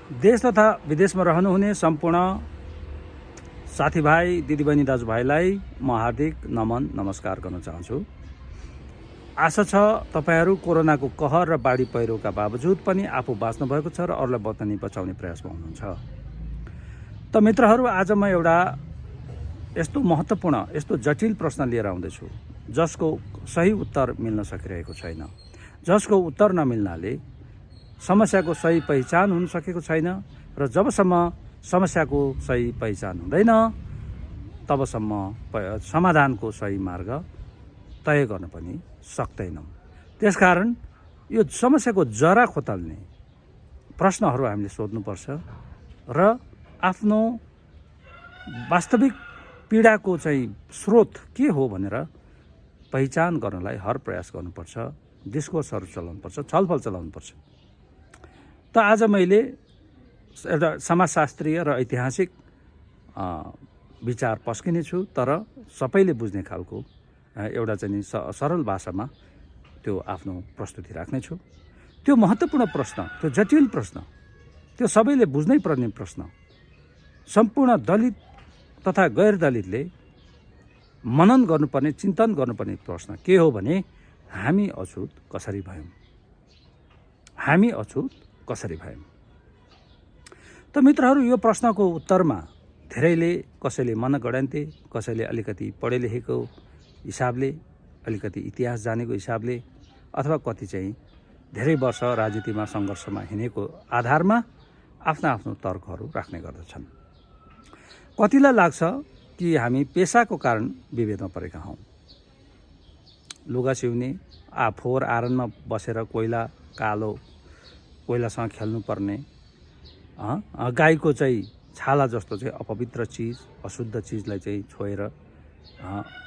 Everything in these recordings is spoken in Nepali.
देश तथा विदेशमा रहनुहुने सम्पूर्ण साथीभाइ दिदीबहिनी दाजुभाइलाई म हार्दिक नमन नमस्कार गर्न चाहन्छु। आशा छ तपाईहरू कोरोनाको कहर र बाढी पहिरोका बावजुद पनि आफू बाँच्नु भएको छ र अरूलाई बचाउने प्रयासमा हुनुहुन्छ। त मित्रहरू, आज म एउटा यस्तो महत्त्वपूर्ण यस्तो जटिल प्रश्न लिएर आउँदैछु जसको सही उत्तर मिल्न सकिरहेको छैन, जसको उत्तर नमिल्नाले समस्याको सही पहिचान हुन सकेको छैन र जबसम्म समस्याको सही पहिचान हुँदैन तबसम्म समाधानको सही मार्ग तय गर्न पनि सक्दैनौँ। त्यसकारण यो समस्याको जरा खोतल्ने प्रश्नहरू हामीले सोध्नुपर्छ र आफ्नो वास्तविक पीडाको चाहिँ स्रोत के हो भनेर पहिचान गर्नलाई हर प्रयास गर्नुपर्छ, डिस्कोर्सहरू चलाउनुपर्छ, छलफल चलाउनुपर्छ। त आज मैले एउटा समाजशास्त्रीय र ऐतिहासिक विचार पस्किने छु, तर सबैले बुझ्ने खालको एउटा चाहिँ सरल भाषामा त्यो आफ्नो प्रस्तुति राख्नेछु। त्यो महत्त्वपूर्ण प्रश्न, त्यो जटिल प्रश्न, त्यो सबैले बुझ्नै पर्ने प्रश्न, सम्पूर्ण दलित तथा गैर दलितले मनन गर्नुपर्ने, चिन्तन गर्नुपर्ने प्रश्न के हो भने हामी अछुत कसरी भयौँ? हामी अछुत कसरी भयौँ? त मित्रहरू, यो प्रश्नको उत्तरमा धेरैले कसैले मनगढन्ते, कसैले अलिकति पढे लेखेको हिसाबले, अलिकति इतिहास जानेको हिसाबले, अथवा कति चाहिँ धेरै वर्ष राजनीतिमा सङ्घर्षमा हिँडेको आधारमा आफ्ना आफ्नो तर्कहरू राख्ने गर्दछन्। कतिलाई लाग्छ कि हामी पेसाको कारण विभेदमा परेका हौँ। लुगा सिउने, फोहोर आरनमा बसेर कालो कोइलासँग खेल्नुपर्ने, गाईको चाहिँ छाला जस्तो चाहिँ अपवित्र चिज, अशुद्ध चिजलाई चाहिँ छोएर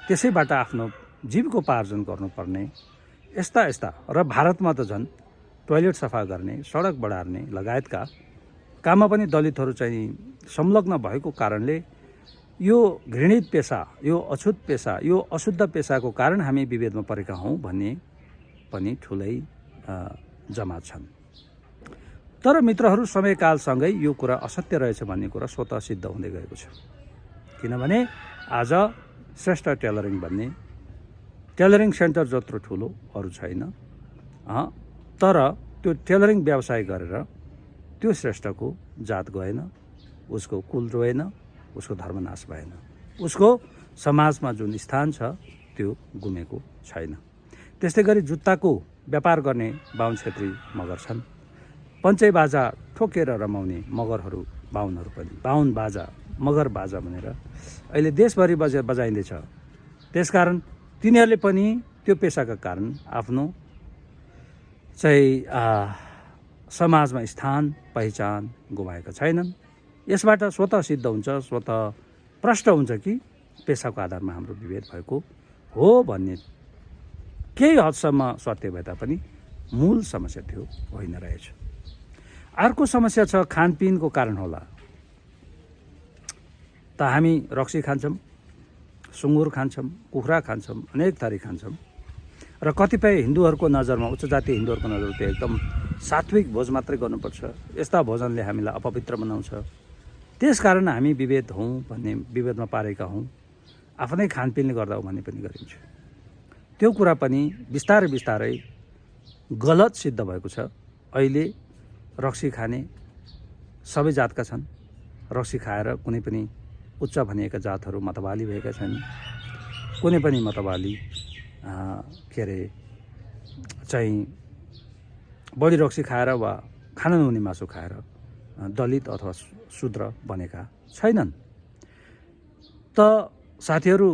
त्यसैबाट आफ्नो जीविकोपार्जन गर्नुपर्ने, यस्ता र भारतमा त झन् टोयलेट सफा गर्ने, सडक बढार्ने लगायतका काममा पनि दलितहरू चाहिँ संलग्न भएको कारणले यो घृणित पेसा, यो अछुत पेसा, यो अशुद्ध पेसाको कारण हामी विभेदमा परेका हौँ भन्ने पनि ठुलै जमात छन्। तर मित्रहरू, समयकालसँगै यो कुरा असत्य रहेछ भन्ने कुरा स्वतः सिद्ध हुँदै गएको छ। किनभने आज श्रेष्ठ टेलरिङ भन्ने टेलरिङ सेन्टर जत्रो ठुलो अरू छैन, तर त्यो टेलरिङ व्यवसाय गरेर त्यो श्रेष्ठको जात गएन, उसको कुल रोएन, उसको धर्मनाश भएन, उसको समाजमा जुन स्थान छ त्यो गुमेको छैन। त्यस्तै गरी जुत्ताको व्यापार गर्ने बाहुन छेत्री मगर छन्। पञ्चै बाजा ठोकेर रमाउने मगरहरू, बाहुनहरू पनि बाहुन बाजा, मगर बाजा भनेर अहिले देशभरि बजाइँदैछ। त्यसकारण तिनीहरूले पनि त्यो पेसाका कारण आफ्नो चाहिँ समाजमा स्थान पहिचान गुमाएका छैनन्। यसबाट स्वतः सिद्ध हुन्छ, स्वतः प्रष्ट हुन्छ कि पेसाको आधारमा हाम्रो विभेद भएको हो भन्ने केही हदसम्म सत्य भए तापनि मूल समस्या त्यो होइन रहेछ। अर्को समस्या छ खानपिनको कारण होला। त हामी रक्सी खान्छौँ, सुँगुर खान्छौँ, कुखुरा खान्छौँ, अनेक थरी खान्छौँ र कतिपय हिन्दूहरूको नजरमा, उच्च जातीय हिन्दूहरूको नजरमा त्यो एकदम सात्विक भोज मात्रै गर्नुपर्छ, यस्ता भोजनले हामीलाई अपवित्र बनाउँछ, त्यसकारण हामी विभेद हौँ भन्ने, विभेदमा पारेका हौँ, आफ्नै खानपिनले गर्दा हो भन्ने पनि गरिन्छ। त्यो कुरा पनि बिस्तारै गलत सिद्ध भएको छ। अहिले रक्सी खाने सबै जातका छन्। रक्सी खाएर कुनै पनि उच्च भनिएका जातहरू मतवाली भएका छन्। कुनै पनि मतवाली चाहिँ बढी रक्सी खाएर वा खान नहुने मासु खाएर दलित अथवा शूद्र बनेका छैनन्। त साथीहरू,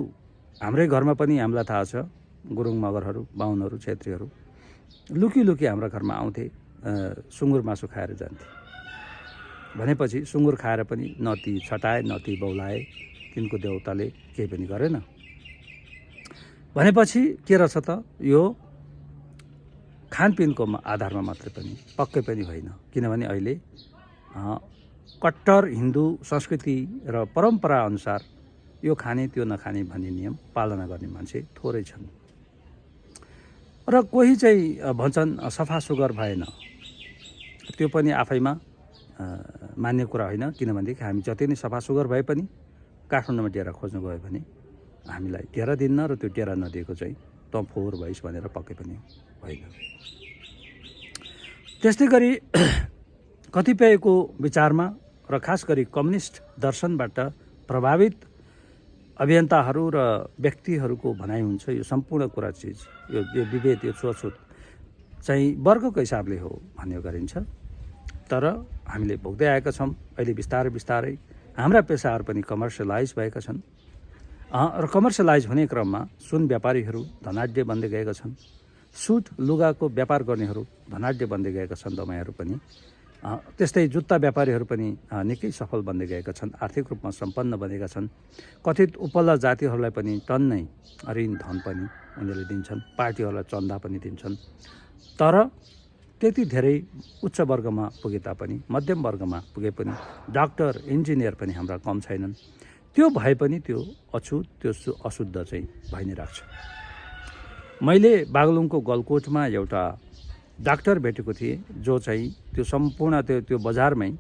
हाम्रै घरमा पनि हामीलाई थाहा छ, गुरुङ मगरहरू, बाहुनहरू, छेत्रीहरू लुकी हाम्रा घरमा आउँथे, सुँगुर मासु खाएर जान्थे। भनेपछि सुँगुर खाएर पनि न ती छटाए, न ती बौलाए, तिनको देउताले केही पनि गरेन। भनेपछि के रहेछ त, यो खानपिनको आधारमा मात्रै पनि पक्कै पनि होइन। किनभने अहिले कट्टर हिन्दू संस्कृति र परम्परा अनुसार यो खाने त्यो नखाने भन्ने नियम पालना गर्ने मान्छे थोरै छन्। र कोही चाहिँ भन्छन् सफा सुग्घर भएन, त्यो पनि आफैमा मान्य कुरा होइन। किनभनेदेखि हामी जति नै सफा सुग्घर भए पनि काठमाडौँमा डेरा खोज्नु गयो भने हामीलाई डेरा दिन्न र त्यो डेरा नदिएको चाहिँ तँ फोहोर भइस् भनेर पक्कै पनि होइन। त्यस्तै गरी कतिपयको विचारमा र खास गरी कम्युनिस्ट दर्शनबाट प्रभावित अभियन्ताहरू र व्यक्तिहरूको भनाइ हुन्छ यो सम्पूर्ण कुरा चिज यो विभेद यो छुवाछुत चाहिँ वर्गको हिसाबले हो भन्ने गरिन्छ। तर हामीले भोग्दै आएका छौँ। अहिले बिस्तारै बिस्तारै हाम्रा पेसाहरू पनि कमर्सियलाइज भएका छन् र कमर्सियलाइज हुने क्रममा सुन व्यापारीहरू धनाढ्य बन्दै गएका छन्। सुट लुगाको व्यापार गर्नेहरू धनाढ्य बन्दै गएका छन् दमाईहरू पनि। त्यस्तै जुत्ता व्यापारीहरू पनि निकै सफल बन्दै गएका छन्, आर्थिक रूपमा सम्पन्न बनेका छन्। कथित उपल्ला जातिहरूलाई पनि टन्नै ऋण धन पनि उनीहरूले दिन्छन्, पार्टीहरूलाई चन्दा पनि दिन्छन्। तर त्यति धेरै उच्च वर्गमा पुगे तापनि मध्यम वर्गमा पुगे पनि डाक्टर इन्जिनियर पनि हाम्रा कम छैनन्। त्यो भए पनि त्यो अछुत त्यो अशुद्ध चाहिँ भइ नै राख्छ। मैले बागलुङको गलकोटमा एउटा डाक्टर भेटेको थिएँ जो चाहिँ त्यो सम्पूर्ण त्यो बजारमै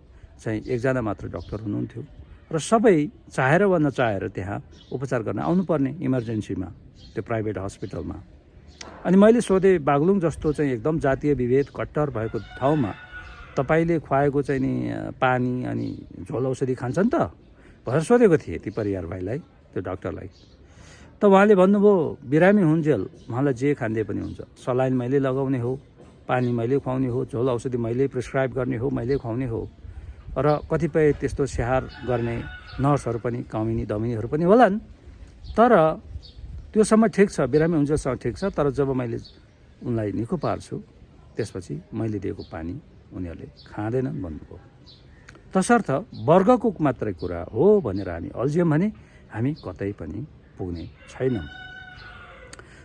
चाहिँ एकजना मात्र डाक्टर हुनुहुन्थ्यो र सबै चाहेर वा नचाहेर त्यहाँ उपचार गर्न आउनुपर्ने इमर्जेन्सीमा त्यो प्राइभेट हस्पिटलमा। अनि मैले सोधेँ बागलुङ जस्तो चाहिँ एकदम जातीय विभेद कट्टर भएको ठाउँमा तपाईँले खुवाएको चाहिँ नि पानी अनि झोल औषधि खान्छन् त भनेर सोधेको थिएँ ती परिवार भाइलाई त्यो डाक्टरलाई। त उहाँले भन्नुभयो बिरामी हुन्जेल उहाँलाई जे खाँदै पनि हुन्छ, सलाइन मैले लगाउने हो, पानी मैले खुवाउने हो, झोल औषधि मैले प्रिस्क्राइब गर्ने हो, मैले खुवाउने हो। र कतिपय त्यस्तो स्याहार गर्ने नर्सहरू पनि कामिनी दमिनीहरू पनि होलान्। तर त्यो समय ठिक छ, बिरामी हुन्जेलसम्म ठिक छ। तर जब मैले उनलाई निको पार्छु त्यसपछि मैले दिएको पानी उनीहरूले खाँदैनन् भन्नुभयो। तसर्थ वर्गको मात्रै कुरा हो भनेर हामी अल्झियौँ भने हामी कतै पनि पुग्ने छैनौँ।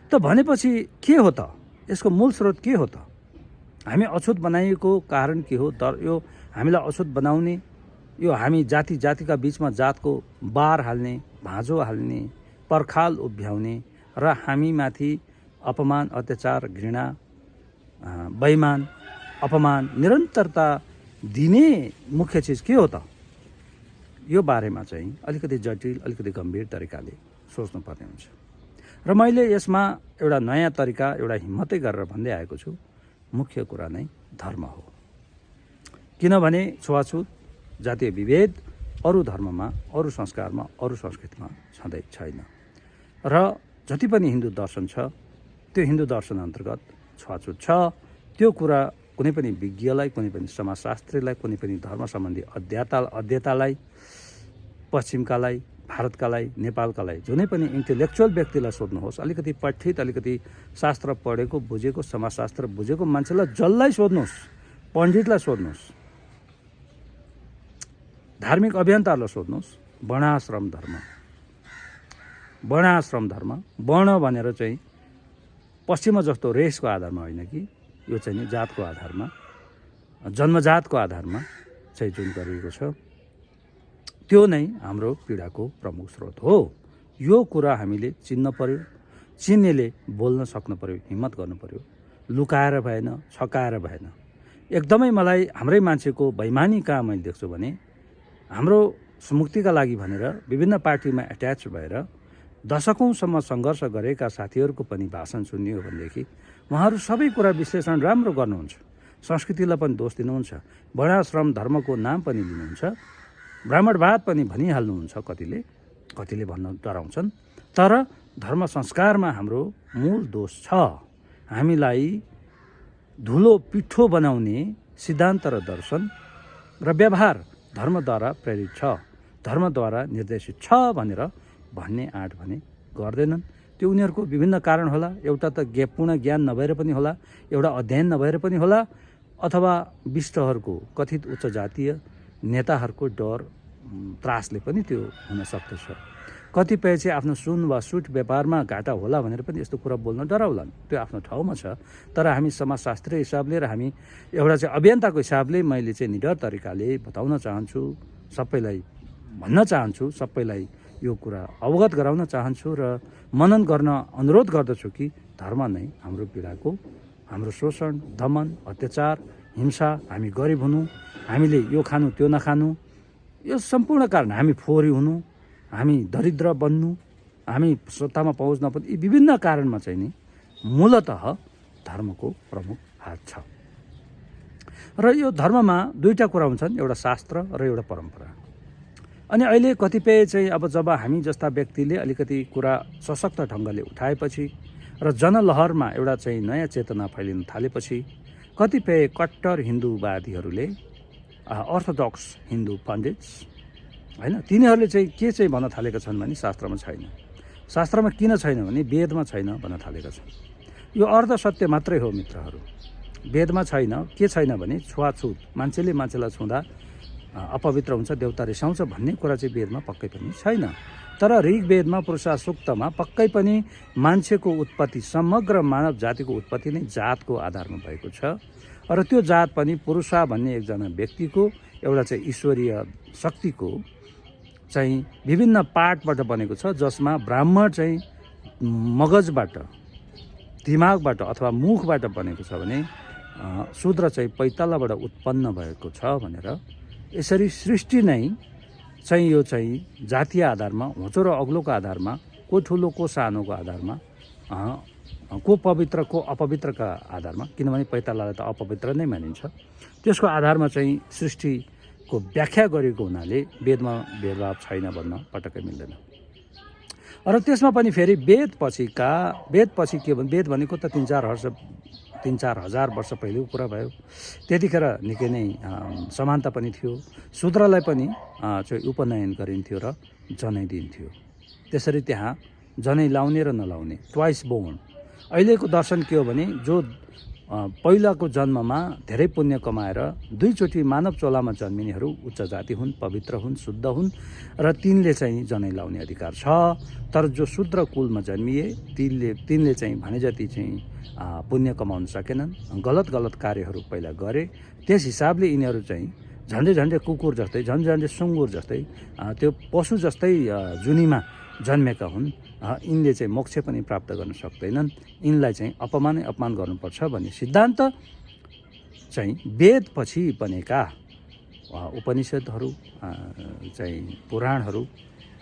त भनेपछि के हो त यसको मूल स्रोत के हो त? हामी अछुत बनाइएको कारण के हो? तर यो हामीलाई अछुत बनाउने यो हामी जाति जातिका बिचमा जातको बार हाल्ने, भाँजो हाल्ने, पर्खाल उभ्याउने र हामीमाथि अपमान अत्याचार घृणा बेइमान अपमान निरन्तरता दिने मुख्य चिज के हो त? यो बारेमा चाहिँ अलिकति जटिल अलिकति गम्भीर तरिकाले सोच्नुपर्ने हुन्छ। र मैले यसमा एउटा नयाँ तरिका एउटा हिम्मतै गरेर भन्दै आएको छु, मुख्य कुरा नै धर्म हो। किनभने छुवाछुत जातीय विभेद अरू धर्ममा अरू संस्कारमा अरू संस्कृतिमा छँदै छैन। र जति पनि हिन्दू दर्शन छ त्यो हिन्दू दर्शन अन्तर्गत छुवाछुत छ। त्यो कुरा कुनै पनि विज्ञलाई, कुनै पनि समाजशास्त्रीलाई, कुनै पनि धर्म सम्बन्धी अध्येतालाई, पश्चिमकालाई, भारतकालाई, नेपालकालाई, जुनै पनि इन्टेलेक्चुअल व्यक्तिलाई सोध्नुहोस्, अलिकति पठित अलिकति शास्त्र पढेको बुझेको समाजशास्त्र बुझेको मान्छेलाई जसलाई सोध्नुहोस्, पण्डितलाई सोध्नुहोस्, धार्मिक अभियन्ताहरूलाई सोध्नुहोस्, वर्णाश्रम धर्म वर्ण भनेर चाहिँ पश्चिममा जस्तो रेसको आधारमा होइन कि यो चाहिँ नि जातको आधारमा जन्मजातको आधारमा चाहिँ जुन गरिएको छ त्यो नै हाम्रो पीडाको प्रमुख स्रोत हो। यो कुरा हामीले चिन्न पर्यो, चिन्नेले बोल्न सक्नु पर्यो, हिम्मत गर्नु पर्यो, लुकाएर भएन, छकाएर भएन। एकदमै मलाई हाम्रै मान्छेको बेइमानी कहाँ मैले देख्छु भने हाम्रो मुक्तिका लागि भनेर विभिन्न पार्टीमा एट्याच भएर दशकौँसम्म सङ्घर्ष गरेका साथीहरूको पनि भाषण सुन्ने हो भनेदेखि उहाँहरू सबै कुरा विश्लेषण राम्रो गर्नुहुन्छ, संस्कृतिलाई पनि दोष दिनुहुन्छ, वर्णाश्रम धर्मको नाम पनि लिनुहुन्छ, ब्राह्मणवाद पनि भनिहाल्नुहुन्छ, कतिले भन्न डराउँछन्। तर धर्म संस्कारमा हाम्रो मूल दोष छ। हामीलाई धुलो पिठो बनाउने सिद्धान्त र दर्शन र व्यवहार धर्मद्वारा प्रेरित छ, धर्मद्वारा निर्देशित छ भनेर भन्ने आँट भने गर्दैनन्। त्यो उनीहरूको विभिन्न कारण होला। एउटा त पूर्ण ज्ञान नभएर पनि होला, एउटा अध्ययन नभएर पनि होला, अथवा विष्टहरूको कथित उच्च जातीय नेताहरूको डर त्रासले पनि त्यो हुन सक्दछ। कतिपय चाहिँ आफ्नो सुन वा सुट व्यापारमा घाटा होला भनेर पनि यस्तो कुरा बोल्न डराउलान्, त्यो आफ्नो ठाउँमा छ। तर हामी समाजशास्त्रीय हिसाबले र हामी एउटा चाहिँ अभियन्ताको हिसाबले मैले चाहिँ निडर तरिकाले बताउन चाहन्छु, सबैलाई भन्न चाहन्छु, सबैलाई यो कुरा अवगत गराउन चाहन्छु र मनन गर्न अनुरोध गर्दछु कि धर्म नै हाम्रो पीडाको, हाम्रो शोषण, दमन, अत्याचार हिंसा, हामी गरिब हुनु, हामीले यो खानु त्यो नखानु, यो सम्पूर्ण कारण, हामी फोहोरी हुनु, हामी दरिद्र बन्नु, हामी सत्तामा पहुँच नपाउनु, यी विभिन्न कारणमा चाहिँ नि मूलतः धर्मको प्रमुख हात छ। र यो धर्ममा दुईवटा कुरा हुन्छन्, एउटा शास्त्र र एउटा परम्परा। अनि अहिले कतिपय चाहिँ अब जब हामी जस्ता व्यक्तिले अलिकति कुरा सशक्त ढङ्गले उठाएपछि र जनलहरमा एउटा चाहिँ नयाँ चेतना फैलिन थालेपछि कतिपय कट्टर हिन्दूवादीहरूले अर्थोडक्स हिन्दू पण्डिट्स होइन, तिनीहरूले चाहिँ के चाहिँ भन्न थालेका छन् भने शास्त्रमा छैन। शास्त्रमा किन छैन भने वेदमा छैन भन्न थालेका छन्। यो अर्ध सत्य मात्रै हो मित्रहरू। वेदमा छैन। के छैन भने छुवाछुत, मान्छेले मान्छेलाई छुँदा अपवित्र हुन्छ, देवता रिसाउँछ भन्ने कुरा चाहिँ वेदमा पक्कै पनि छैन। तर ऋग्वेदमा पुरुषा सूक्तमा पक्कै पनि मान्छेको उत्पत्ति, समग्र मानव जातिको उत्पत्ति नै जातको आधारमा भएको छ। र त्यो जात पनि पुरुषा भन्ने एकजना व्यक्तिको एउटा चाहिँ ईश्वरीय शक्तिको चाहिँ विभिन्न पार्टबाट बनेको छ, जसमा ब्राह्मण चाहिँ मगजबाट, दिमागबाट अथवा मुखबाट बनेको छ भने शूद्र चाहिँ पैतालाबाट उत्पन्न भएको छ भनेर यसरी सृष्टि नै चाहिँ यो चाहिँ जातीय आधारमा, होचो र अग्लोको आधारमा, को ठुलो को सानोको आधारमा, को पवित्र को अपवित्रका आधारमा, किनभने पैतालालाई त अपवित्र नै मानिन्छ, त्यसको आधारमा चाहिँ सृष्टिको व्याख्या गरेको हुनाले वेदमा भेदभाव छैन भन्न पटक्कै मिल्दैन। र त्यसमा पनि फेरि वेद पछि के भने, वेद भनेको त 3-4 हजार वर्ष पहिलेको कुरा भयो। त्यतिखेर निकै नै समानता पनि थियो। शूद्रलाई पनि चाहिँ उपनयन गरिन्थ्यो र जनै दिन्थ्यो। त्यसरी त्यहाँ जनै लाउने र नलाउने, ट्वाइस बोर्न। अहिलेको दर्शन के हो भने, जो पहिलाको जन्ममा धेरै पुण्य कमाएर दुईचोटि मानव चोलामा जन्मिनेहरू उच्च जाति हुन्, पवित्र हुन्, शुद्ध हुन् र तिनले चाहिँ जनै लाउने अधिकार छ। तर जो शूद्र कुलमा जन्मिए तिनले चाहिँ भने जति चाहिँ पुण्य कमाउन सकेनन्, गलत कार्यहरू पहिला गरे। त्यस हिसाबले यिनीहरू चाहिँ झन्डै कुकुर जस्तै, झन्डै सुँगुर जस्तै, त्यो पशु जस्तै जुनीमा जन्मेका हुन्। यिनले चाहिँ मोक्ष पनि प्राप्त गर्न सक्दैनन्। यिनलाई चाहिँ अपमान गर्नुपर्छ भन्ने सिद्धान्त चाहिँ वेदपछि बनेका उपनिषदहरू, चाहिँ पुराणहरू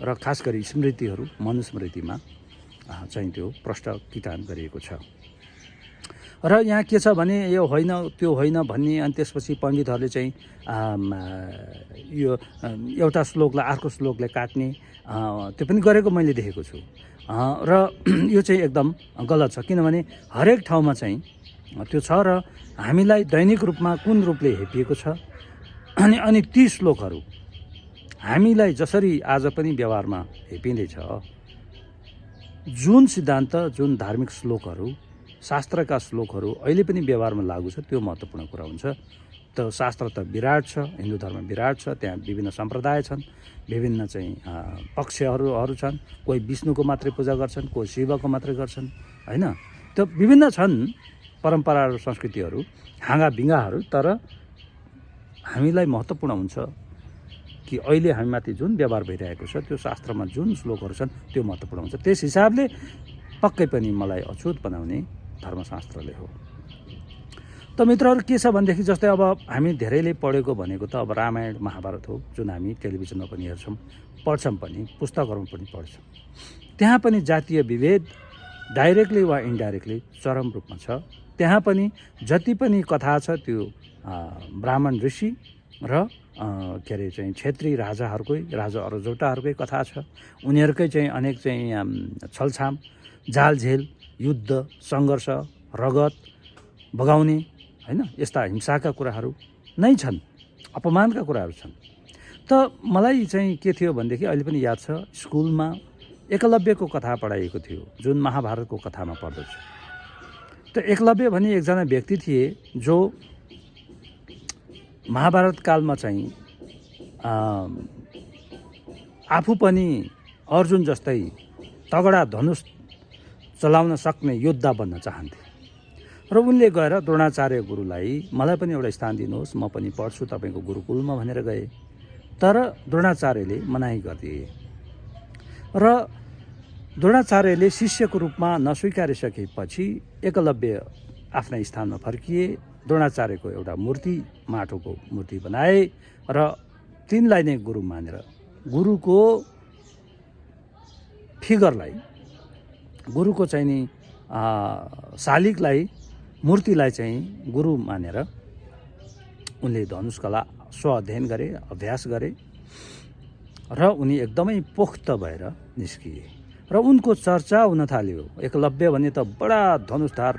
र खास गरी स्मृतिहरू, मनुस्मृतिमा चाहिँ त्यो प्रष्ट किटान गरिएको छ। र यहाँ के छ भने, यो होइन त्यो होइन भन्ने, अनि त्यसपछि पण्डितहरूले चाहिँ यो एउटा श्लोकलाई अर्को श्लोकले काट्ने, त्यो पनि गरेको मैले देखेको छु। र यो चाहिँ एकदम गलत छ, किनभने हरेक ठाउँमा चाहिँ त्यो छ र हामीलाई दैनिक रूपमा कुन रूपले हेपिएको छ। अनि ती श्लोकहरू हामीलाई जसरी आज पनि व्यवहारमा हेपिँदैछ, जुन सिद्धान्त, जुन धार्मिक श्लोकहरू, शास्त्रका श्लोकहरू अहिले पनि व्यवहारमा लागू छ, त्यो महत्त्वपूर्ण कुरा हुन्छ। त शास्त्र त विराट छ, हिन्दू धर्म विराट छ, त्यहाँ विभिन्न सम्प्रदाय छन्, विभिन्न चाहिँ पक्षहरू छन्। कोही विष्णुको मात्रै पूजा गर्छन्, कोही शिवको मात्रै गर्छन्, होइन। त्यो विभिन्न छन् परम्पराहरू, संस्कृतिहरू, हाँगाबिङ्गाहरू। तर हामीलाई महत्त्वपूर्ण हुन्छ कि अहिले हामीमाथि जुन व्यवहार भइरहेको छ, त्यो शास्त्रमा जुन श्लोकहरू छन् त्यो महत्त्वपूर्ण हुन्छ। त्यस हिसाबले पक्कै पनि मलाई अछुत बनाउने धर्मशास्त्रले हो। त मित्रहरू के छ भनेदेखि, जस्तै अब हामी धेरैले पढेको भनेको त अब रामायण महाभारत हो, जुन हामी टेलिभिजनमा पनि हेर्छौँ, पढ्छौँ पनि, पुस्तकहरूमा पनि पढ्छौँ। त्यहाँ पनि जातीय विभेद डाइरेक्टली वा इन्डाइरेक्टली चरम रूपमा छ। त्यहाँ पनि जति पनि कथा छ त्यो ब्राह्मण ऋषि र के अरे चाहिँ क्षेत्री राजा अरजौटाहरूकै कथा छ। उनीहरूकै चाहिँ अनेक चाहिँ छलछाम, जालझेल, युद्ध, सङ्घर्ष, रगत बगाउने, होइन, यस्ता हिंसाका कुराहरू नै छन्, अपमानका कुराहरू छन्। त मलाई चाहिँ के थियो भनेदेखि, अहिले पनि याद छ, स्कुलमा एकलव्यको कथा पढाइएको थियो, जुन महाभारतको कथामा पर्दछ। त एकलव्य भन्ने एकजना व्यक्ति थिए जो महाभारत कालमा चाहिँ आफू पनि अर्जुन जस्तै तगडा धनुष चलाउन सक्ने योद्धा बन्न चाहन्थे। र उनले गएर द्रोणाचार्य गुरुलाई, मलाई पनि एउटा स्थान दिनुहोस्, म पनि पढ्छु तपाईँको गुरुकुलमा भनेर गए। तर द्रोणाचार्यले मनाही गरिदिए र द्रोणाचार्यले शिष्यको रूपमा नस्वीकारिसकेपछि एकलव्य आफ्नै स्थानमा फर्किए। द्रोणाचार्यको एउटा मूर्ति, माटोको मूर्ति बनाए र तिनलाई नै गुरु मानेर गुरुको फिगरलाई, गुरुको चाहिँ नि शालिगलाई, मूर्तिलाई चाहिँ गुरु मानेर उनले धनुषकला स्व-अध्ययन गरे, अभ्यास गरे र उनी एकदमै पोख्त भएर निस्किए र उनको चर्चा हुन थाल्यो। एकलव्य भने त बडा धनुषधार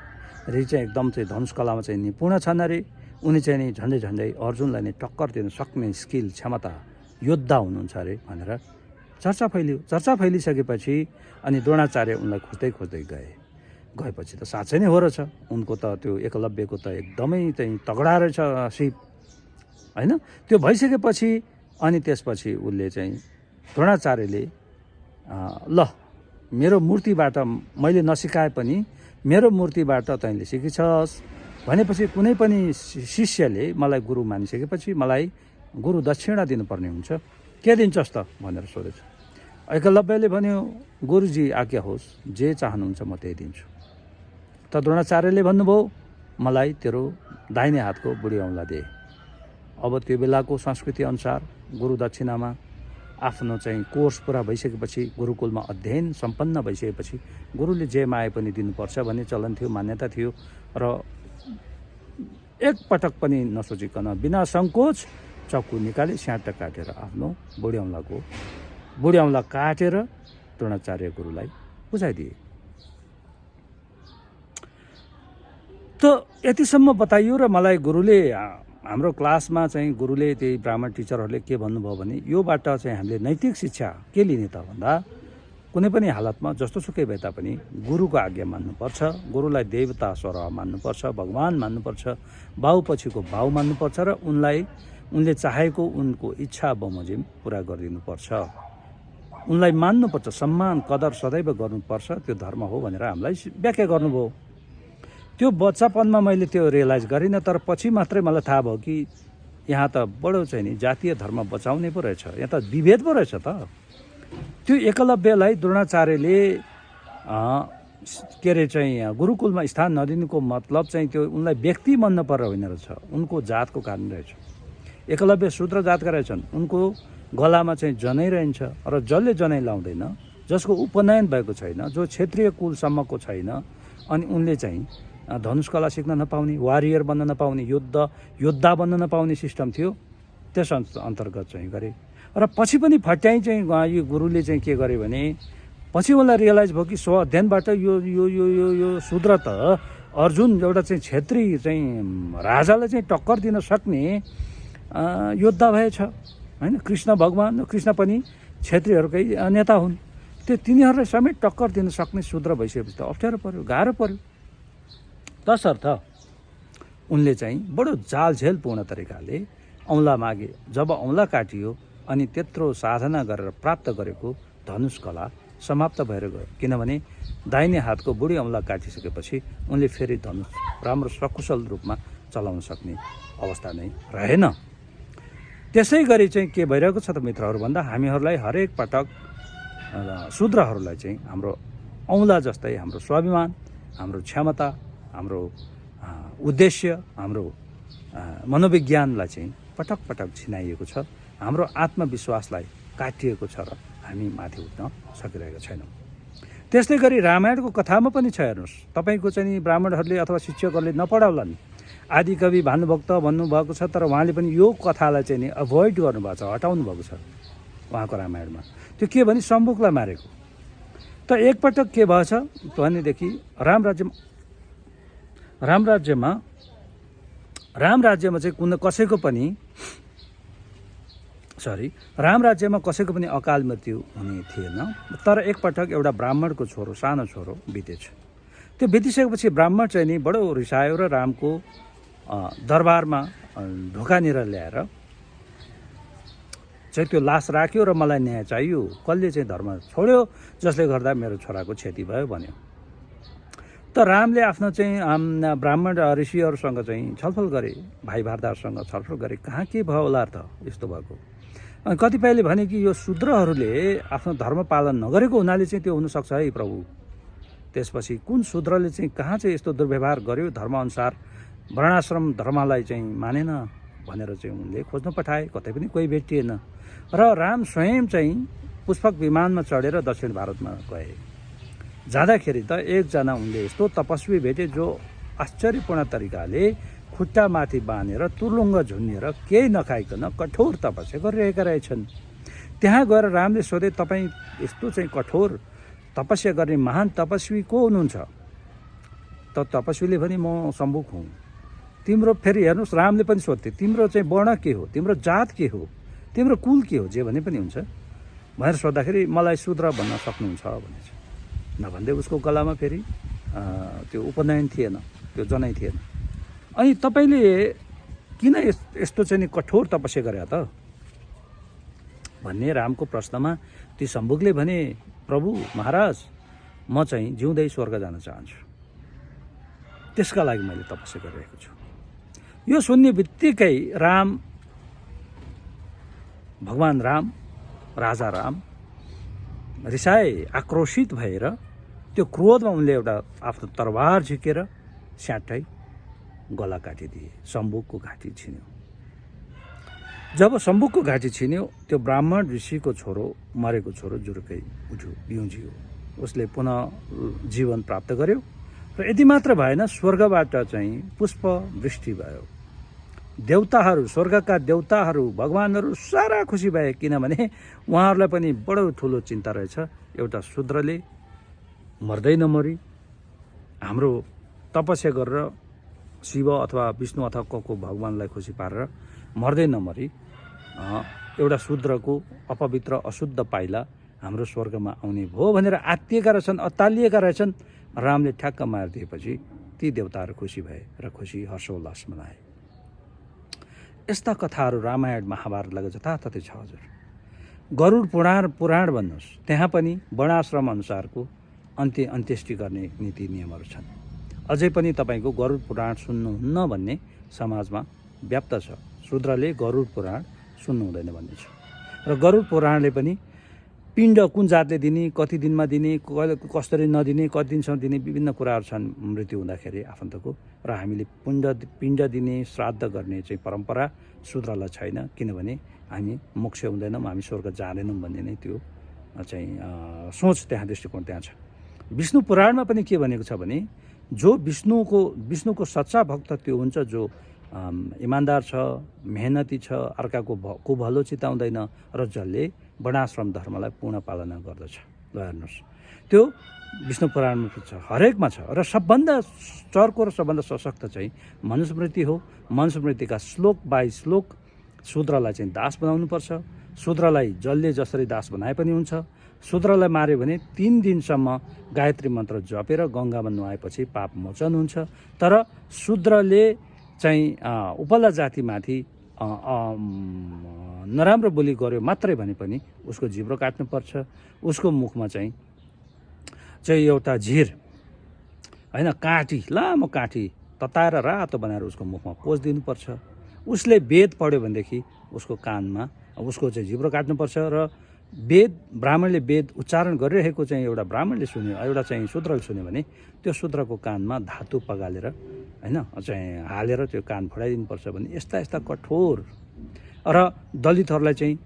रे चाहिँ एकदम चाहिँ धनुषकलामा चाहिँ निपुण छन् अरे। उनी चाहिँ नि झन्डै झन्डै अर्जुनलाई नै टक्कर दिन सक्ने स्किल, क्षमता, योद्धा हुनुहुन्छ अरे भनेर चर्चा फैलियो। चर्चा फैलिसकेपछि अनि द्रोणाचार्य उनलाई खोज्दै खोज्दै गएपछि त साँच्चै नै हो रहेछ, उनको त त्यो एकलव्यको त एकदमै चाहिँ तगडा रहेछ सिप, होइन? त्यो भइसकेपछि अनि त्यसपछि उसले चाहिँ द्रोणाचार्यले ल मेरो मूर्तिबाट मैले नसिकाए पनि मेरो मूर्तिबाट तैँले सिकिछस् भनेपछि कुनै पनि शिष्यले मलाई गुरु मानिसकेपछि मलाई गुरु दक्षिणा दिनुपर्ने हुन्छ, के दिन्छस् त भनेर सोधेछ। एकलव्यले भन्यो गुरुजी आज्ञा होस्, जे चाहनुहुन्छ म त्यही दिन्छु। त द्रोणाचार्यले भन्नुभयो मलाई तेरो दाहिने हातको बुढी औँला दे। अब त्यो बेलाको संस्कृति अनुसार गुरु दक्षिणामा आफ्नो चाहिँ कोर्स पुरा भइसकेपछि, गुरुकुलमा अध्ययन सम्पन्न भइसकेपछि गुरुले जे मागे पनि दिनुपर्छ भन्ने चलन थियो, मान्यता थियो र एकपटक पनि नसोचिकन बिना सङ्कोच चक्कु निकाले स्याट काटेर आफ्नो बुढी औँला काटेर द्रोणाचार्य गुरुलाई बुझाइदिए। त यतिसम्म बताइयो र मलाई गुरुले, हाम्रो क्लासमा चाहिँ गुरुले, त्यही ब्राह्मण टिचरहरूले के भन्नुभयो भने योबाट चाहिँ हामीले नैतिक शिक्षा के लिने त भन्दा कुनै पनि हालतमा जस्तोसुकै भए तापनि गुरुको आज्ञा मान्नुपर्छ, गुरुलाई देवता स्वरूप मान्नुपर्छ, भगवान मान्नुपर्छ, बाउपछिको बाउ मान्नुपर्छ र उनले चाहेको उनको इच्छा बमोजिम पुरा गरिदिनुपर्छ, उनलाई मान्नुपर्छ, सम्मान कदर सदैव गर्नुपर्छ, त्यो धर्म हो भनेर हामीलाई व्याख्या गर्नुभयो। त्यो बच्चापनमा मैले त्यो रियलाइज गरिनँ, तर पछि मात्रै मलाई थाहा भयो कि यहाँ त बडो चाहिँ नि जातीय धर्म बचाउने पो रहेछ, यहाँ त विभेद पो रहेछ त। त्यो एकलव्यलाई द्रोणाचार्यले के अरे चाहिँ गुरुकुलमा स्थान नदिनुको मतलब चाहिँ त्यो उनलाई व्यक्ति मन नपर होइन रहेछ, उनको जातको कारण रहेछ। एकलव्य शूद्र जातका रहेछन्, उनको गलामा चाहिँ जनै रहन्छ र जसले जनै लाउँदैन, जसको उपनयन भएको छैन, जो क्षेत्रीय कुलसम्मको छैन, अनि उनले चाहिँ धनुषकला सिक्न नपाउने, वारियर बन्न नपाउने, योद्धा बन्न नपाउने सिस्टम थियो। त्यस अन्तर्गत चाहिँ गरे र पछि पनि फट्याइ चाहिँ यो गुरुले चाहिँ के गरे भने पछि उनलाई रियलाइज भयो कि स्व अध्ययनबाट यो यो यो यो यो शूद्र त अर्जुन एउटा चाहिँ क्षेत्री चाहिँ राजालाई चाहिँ टक्कर दिन सक्ने योद्धा भएछ, होइन? कृष्ण भगवान, कृष्ण पनि क्षेत्रीहरूकै नेता हुन्, त्यो तिनीहरूलाई समेत टक्कर दिन सक्ने शूद्र भइसकेपछि त अप्ठ्यारो पर्यो, गाह्रो पर्यो। तसर्थ उनले चाहिँ बडो जालझेलपूर्ण तरिकाले औँला मागे। जब औँला काटियो अनि त्यत्रो साधना गरेर प्राप्त गरेको धनुषकला समाप्त भएर गयो, किनभने दाहिने हातको बुढी औँला काटिसकेपछि उनले फेरि धनुष राम्रो सकुशल रूपमा चलाउन सक्ने अवस्था नै रहेन। त्यसै गरी चाहिँ के भइरहेको छ त मित्रहरू भन्दा हामीहरूलाई हरेक पटक शूद्रहरूलाई चाहिँ हाम्रो औँला जस्तै हाम्रो स्वाभिमान, हाम्रो क्षमता, हाम्रो उद्देश्य, हाम्रो मनोविज्ञानलाई चाहिँ पटक पटक छिनाइएको छ, हाम्रो आत्मविश्वासलाई काटिएको छ र हामी माथि उठ्न सकिरहेका छैनौँ। त्यस्तै गरी रामायणको कथामा पनि छ, हेर्नुहोस्, तपाईँको चाहिँ ब्राह्मणहरूले अथवा शिक्षकहरूले नपढाउलान्। आदिकवि भानुभक्त भन्नुभएको छ, तर उहाँले पनि यो कथालाई चाहिँ नि अभोइड गर्नुभएको छ, हटाउनु भएको छ उहाँको रामायणमा। त्यो के भने सम्मुखलाई मारेको। त एकपटक के भएछ भनेदेखि राम राज्यमा चाहिँ राम राज्यमा कसैको पनि अकाल मृत्यु हुने थिएन। तर एकपटक एउटा ब्राह्मणको छोरो, सानो छोरो बितेछ। त्यो बितिसकेपछि ब्राह्मण चाहिँ नि बडो रिसायो र रामको दरबारमा ढोकानिर ल्याएर चाहिँ त्यो लास राख्यो र मलाई न्याय चाहियो, कसले चाहिँ धर्म छोड्यो जसले गर्दा मेरो छोराको क्षति भयो भन्यो। त रामले आफ्नो चाहिँ ब्राह्मण ऋषिहरूसँग चाहिँ छलफल गरे, भाइ भारदारसँग छलफल गरे, कहाँ के भयो होला त यस्तो भएको। अनि कतिपयले भने कि यो शूद्रहरूले आफ्नो धर्म पालन नगरेको हुनाले चाहिँ त्यो हुनसक्छ है प्रभु। त्यसपछि कुन शूद्रले चाहिँ कहाँ चाहिँ यस्तो दुर्व्यवहार गर्यो, धर्मअनुसार वर्णाश्रम धर्मलाई चाहिँ मानेन भनेर चाहिँ उनले खोज्न पठाए, कतै पनि कोही भेटिएन। र राम स्वयं चाहिँ पुष्पक विमानमा चढेर दक्षिण भारतमा गए। जाँदाखेरि त एकजना उनले यस्तो तपस्वी भेटे जो आश्चर्यपूर्ण तरिकाले खुट्टामाथि बाँधेर तुरुङ्ग झुन्निएर केही नखाइकन कठोर तपस्या गरिरहेका रहेछन्। त्यहाँ गएर रामले सोधे, तपाईँ यस्तो चाहिँ कठोर तपस्या गर्ने महान तपस्वी को हुनुहुन्छ? त तपस्वीले भने म सम्मुख हुँ। तिम्रो फेरि हेर्नुहोस्, रामले पनि सोध्थे, तिम्रो चाहिँ वर्ण के हो, तिम्रो जात के हो, तिम्रो कुल के हो, जे भने पनि हुन्छ भनेर सोद्धाखेरि मलाई शूद्र भन्न सक्नुहुन्छ भनेछ। नभन्दै उसको गलामा फेरि त्यो उपनयन थिएन, त्यो जनै थिएन। अनि तपाईँले किन यस्तो चाहिँ नि कठोर तपस्या गरे त भन्ने रामको प्रश्नमा ती सम्मुखले भने, प्रभु महाराज, म चाहिँ जिउँदै स्वर्ग जान चाहन्छु, त्यसका लागि मैले तपस्या गरिरहेको छु। यो सुन्ने बित्तिकै राम, भगवान राम, राजा राम रिसाए, आक्रोशित भएर त्यो क्रोधमा उनले एउटा आफ्नो तरवार झिकेर स्याटै गला काटिदिए, शम्भुकको घाँटी छिन्यो। जब शम्भुकको घाँटी छिन्यो, त्यो ब्राह्मण ऋषिको छोरो, मरेको छोरो जुरुकै उठ्यो, बिउजियो। उसले पुनः जीवन प्राप्त गर्यो। र यति मात्र भएन, स्वर्गबाट चाहिँ पुष्प वृष्टि भयो। देवताहरू, स्वर्गका देवताहरू, भगवानहरू सारा खुसी भए, किनभने उहाँहरूलाई पनि बडो ठुलो चिन्ता रहेछ, एउटा शूद्रले मर्दै नमरी हाम्रो तपस्या गरेर शिव अथवा विष्णु अथवा को भगवानलाई खुसी पारेर मर्दै नमरी एउटा शूद्रको अपवित्र अशुद्ध पाइला हाम्रो स्वर्गमा आउने भयो भनेर आत्तिएका रहेछन्, अत्तालिएका रहेछन्। रामले ठ्याक्क मारिदिएपछि ती देवताहरू खुसी भए र खुसी हर्षोल्लास मनाए। यस्ता कथाहरू रामायण महाभारत जताततै छ हजुर। गरुड पुराण भन्नुहोस्, त्यहाँ पनि वर्णाश्रम अनुसारको अन्त्येष्टि गर्ने नीति नियमहरू छन्। अझै पनि तपाईँको गरुड पुराण सुन्नुहुन्न भन्ने समाजमा व्याप्त छ। शूद्रले गरुड पुराण सुन्नु हुँदैन भन्ने छ। र गरुड पुराणले पनि पिण्ड कुन जातले दिने, कति दिनमा दिने, कसरी नदिने, कति दिनसम्म दिने, विभिन्न कुराहरू छन् मृत्यु हुँदाखेरि आफन्तको। र हामीले पिण्ड दिने, श्राद्ध गर्ने चाहिँ परम्परा शूद्रलाई छैन, किनभने हामी मोक्ष हुँदैनौँ, हामी स्वर्ग जाँदैनौँ भन्ने नै त्यो चाहिँ सोच, त्यहाँ दृष्टिकोण त्यहाँ छ। विष्णु पुराणमा पनि के भनेको छ भने, जो विष्णुको सच्चा भक्त त्यो हुन्छ जो इमान्दार छ, मेहनती छ, अर्काको को भलो चिताउँदैन र जसले वर्णाश्रम धर्मलाई पूर्ण पालना गर्दछ। ल हेर्नुहोस्, त्यो विष्णु पुराणमा छ, हरेकमा छ। र सबभन्दा चर्को र सबभन्दा सशक्त चाहिँ मनुस्मृति हो। मनुस्मृतिका श्लोक बाई श्लोक शूद्रलाई चाहिँ दास बनाउनुपर्छ। शूद्रलाई जसले जसरी दास बनाए पनि हुन्छ। शूद्रलाई मार्यो भने 3 दिनसम्म गायत्री मन्त्र जपेर गङ्गामा नुहाएपछि पाप मोचन हुन्छ। तर शूद्रले चाहिँ उपल्ला जातिमाथि नराम्रो बोली गर्यो मात्रै भने पनि उसको जिब्रो काट्नुपर्छ। उसको मुखमा चाहिँ एउटा झिर होइन, काँटी, लामो काँटी तताएर रातो बनाएर उसको मुखमा पोछिदिनुपर्छ। उसले वेद पढ्यो भनेदेखि उसको कानमा उसको चाहिँ जिब्रो काट्नुपर्छ। र ब्राह्मणले वेद उच्चारण गरिरहेको चाहिँ एउटा ब्राह्मणले सुन्यो, एउटा चाहिँ शूद्रले सुन्यो भने त्यो शूद्रको कानमा धातु पगालेर होइन चाहिँ हालेर त्यो कान फोडाइदिनुपर्छ भने यस्ता कठोर। र दलितहरूलाई चाहिँ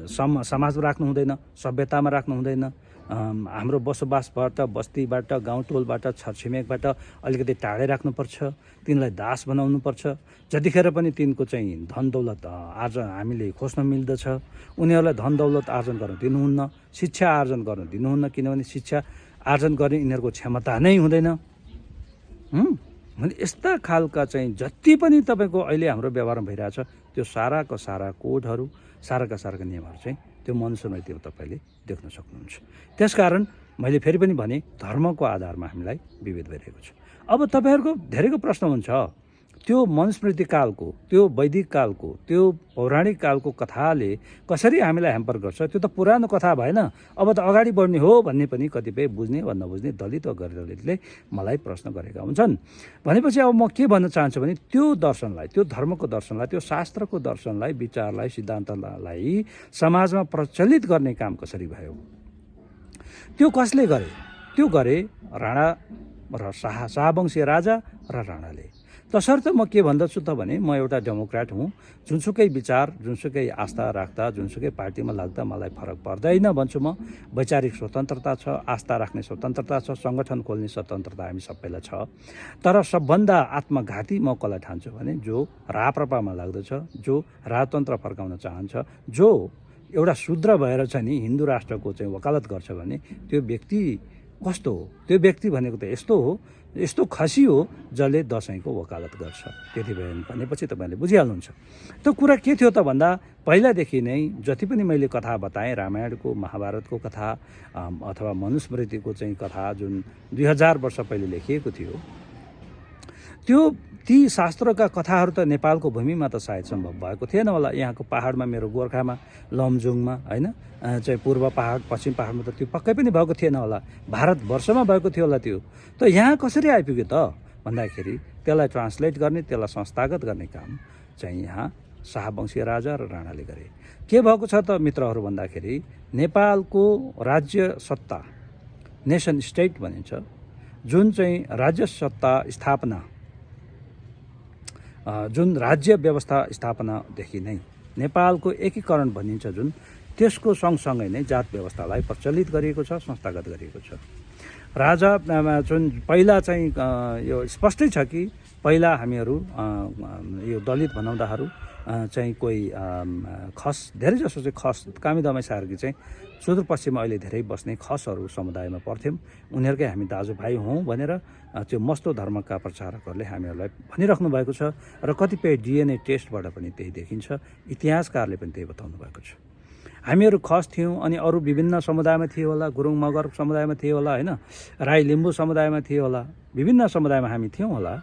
समाजमा राख्नु हुँदैन, सभ्यतामा राख्नु हुँदैन। हाम्रो बसोबासबाट, बस्तीबाट, गाउँटोलबाट, छरछिमेकबाट अलिकति टाढै राख्नुपर्छ। तिनलाई दास बनाउनुपर्छ। जतिखेर पनि तिनको चाहिँ धन दौलत आर्जन हामीले खोज्न मिल्दछ, उनीहरूलाई धन दौलत आर्जन गर्न दिनुहुन्न, शिक्षा आर्जन गर्न दिनुहुन्न, किनभने शिक्षा आर्जन गर्ने यिनीहरूको क्षमता नै हुँदैन। भने यस्ता खालका चाहिँ जति पनि तपाईँको अहिले हाम्रो व्यवहारमा भइरहेछ त्यो साराका सारा कोडहरू, साराका नियमहरू चाहिँ त्यो मनुस्मृतिमा तपाईँले देख्न सक्नुहुन्छ। त्यसकारण मैले फेरि पनि भने धर्मको आधारमा हामीलाई विभेद भइरहेको छ। अब तपाईँहरूको धेरैको प्रश्न हुन्छ, त्यो मनुस्मृति कालको, त्यो वैदिक कालको, त्यो पौराणिक कालको कथाले कसरी हामीलाई ह्याम्पर गर्छ? त्यो त पुरानो कथा भएन, अब त अगाडि बढ्ने हो भन्ने पनि कतिपय बुझ्ने वा नबुझ्ने दलित वा गैर दलितले मलाई प्रश्न गरेका हुन्छन्। भनेपछि अब म के भन्न चाहन्छु भने त्यो दर्शनलाई, त्यो धर्मको दर्शनलाई, त्यो शास्त्रको दर्शनलाई, विचारलाई, सिद्धान्तलाई समाजमा प्रचलित गर्ने काम कसरी भयो? त्यो कसले गरे? त्यो गरे राणा र शाहवंशीय राजा र राणाले। तसर्थ म के भन्दछु त भने म एउटा डेमोक्रेट हुँ। जुनसुकै विचार, जुनसुकै आस्था राख्दा, जुनसुकै पार्टीमा लाग्दा मलाई फरक पर्दैन भन्छु म। वैचारिक स्वतन्त्रता छ, आस्था राख्ने स्वतन्त्रता छ, सङ्गठन खोल्ने स्वतन्त्रता हामी सबैलाई छ। तर सबभन्दा आत्मघाती म कसलाई ठान्छु भने जो राप्रपामा लाग्दछ, जो राजतन्त्र फर्काउन चाहन्छ, जो एउटा शूद्र भएर चाहिँ नि हिन्दू राष्ट्रको चाहिँ वकालत गर्छ भने त्यो व्यक्ति कस्तो हो? त्यो व्यक्ति भनेको त यस्तो हो, यस्तो खसी हो जसले दसैँको वकालत गर्छ। त्यति भयो भनेपछि तपाईँले बुझिहाल्नुहुन्छ। त्यो कुरा के थियो त भन्दा पहिलादेखि नै जति पनि मैले कथा बताएँ, रामायणको, महाभारतको कथा अथवा मनुस्मृतिको चाहिँ कथा जुन 2000 वर्ष पहिले लेखिएको थियो, ती शास्त्रका कथाहरू त नेपालको भूमिमा त सायद सम्भव भएको थिएन होला। यहाँको पहाडमा, मेरो गोर्खामा, लमजुङमा होइन, चाहिँ पूर्व पहाड, पश्चिम पहाडमा त त्यो पक्कै पनि भएको थिएन होला। भारतवर्षमा भएको थियो होला त्यो। त यहाँ कसरी आइपुग्यो त भन्दाखेरि त्यसलाई ट्रान्सलेट गर्ने, त्यसलाई संस्थागत गर्ने काम चाहिँ यहाँ शाहवंशीय राजा र राणाले गरे। के भएको छ त मित्रहरू भन्दाखेरि नेपालको राज्य सत्ता, नेसन स्टेट भनिन्छ, जुन चाहिँ राज्य सत्ता स्थापना, जुन राज्य व्यवस्था स्थापनादेखि नै नेपालको एकीकरण भनिन्छ जुन, त्यसको सँगसँगै नै जात व्यवस्थालाई प्रचलित गरिएको छ, संस्थागत गरिएको छ। राजा जुन पहिला चाहिँ यो स्पष्टै छ कि पहिला हामीहरू यो दलित भनाउँदाहरू चाहिँ कोही खस, धेरै जसो चाहिँ खस, कामी दमाई सार्की चाहिँ सुदूरपश्चिममा अहिले धेरै बस्ने खसहरू समुदायमा पर्थ्यौँ। उनीहरूकै हामी दाजुभाइ हौँ भनेर त्यो मस्तो धर्मका प्रचारकहरूले हामीहरूलाई भनिराख्नु भएको छ र कतिपय डिएनए टेस्टबाट पनि त्यही देखिन्छ, इतिहासकारले पनि त्यही बताउनु भएको छ। हामीहरू खस थियौँ, अनि अरू विभिन्न समुदायमा थिए होला, गुरुङ मगर समुदायमा थिए होला होइन, राई लिम्बू समुदायमा थिए होला, विभिन्न समुदायमा हामी थियौँ होला।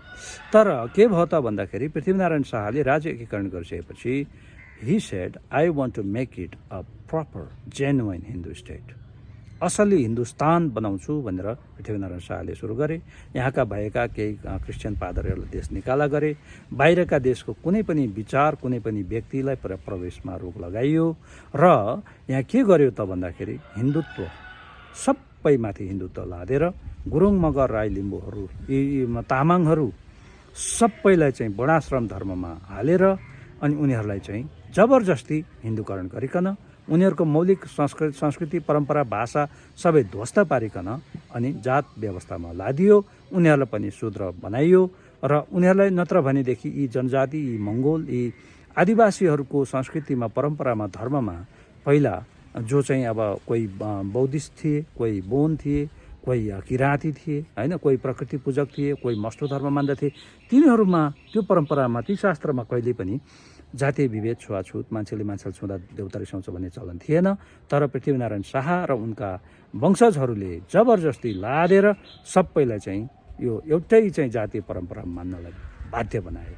तर के भयो त भन्दाखेरि पृथ्वीनारायण शाहले राज्य एकीकरण गरिसकेपछि he said, I want to make it a proper, genuine Hindu state. असली हिन्दुस्तान बनाउँछु भनेर पृथ्वीनारायण शाहले सुरु गरे। यहाँका भएका केही क्रिस्चियन पादरीहरूलाई देश निकाला गरे। बाहिरका देशको कुनै पनि विचार, कुनै पनि व्यक्तिलाई प्रवेशमा रोक लगाइयो र यहाँ के गर्यो त भन्दाखेरि हिन्दुत्व, सबैमाथि हिन्दुत्व लादेर गुरुङ मगर राई लिम्बूहरू, यी तामाङहरू सबैलाई चाहिँ वर्णाश्रम धर्ममा हालेर अनि उनीहरूलाई चाहिँ जबरजस्ती हिन्दूकरण गरिकन उनीहरूको मौलिक संस्कृति, परम्परा, भाषा सबै ध्वस्त पारिकन अनि जात व्यवस्थामा लादियो। उनीहरूलाई पनि शूद्र बनाइयो र उनीहरूलाई नत्र भनेदेखि यी जनजाति, यी मङ्गोल, यी आदिवासीहरूको संस्कृतिमा, परम्परामा, धर्ममा पहिला जो चाहिँ अब कोही बौद्धिस्ट थिए, कोही बोन थिए, कोही किराँती थिए होइन, कोही प्रकृति पूजक थिए, कोही मस्तो धर्म मान्दथे, तिनीहरूमा त्यो परम्परामा, ती शास्त्रमा कहिले पनि जातीय विभेद, छुवाछुत, मान्छेले मान्छेलाई छुँदा देउता रिसाउँछ भन्ने चलन थिएन। तर पृथ्वीनारायण शाह र उनका वंशजहरूले जबरजस्ती लादेर सबैलाई चाहिँ यो एउटै चाहिँ जातीय परम्परा मान्नलाई बाध्य बनाए।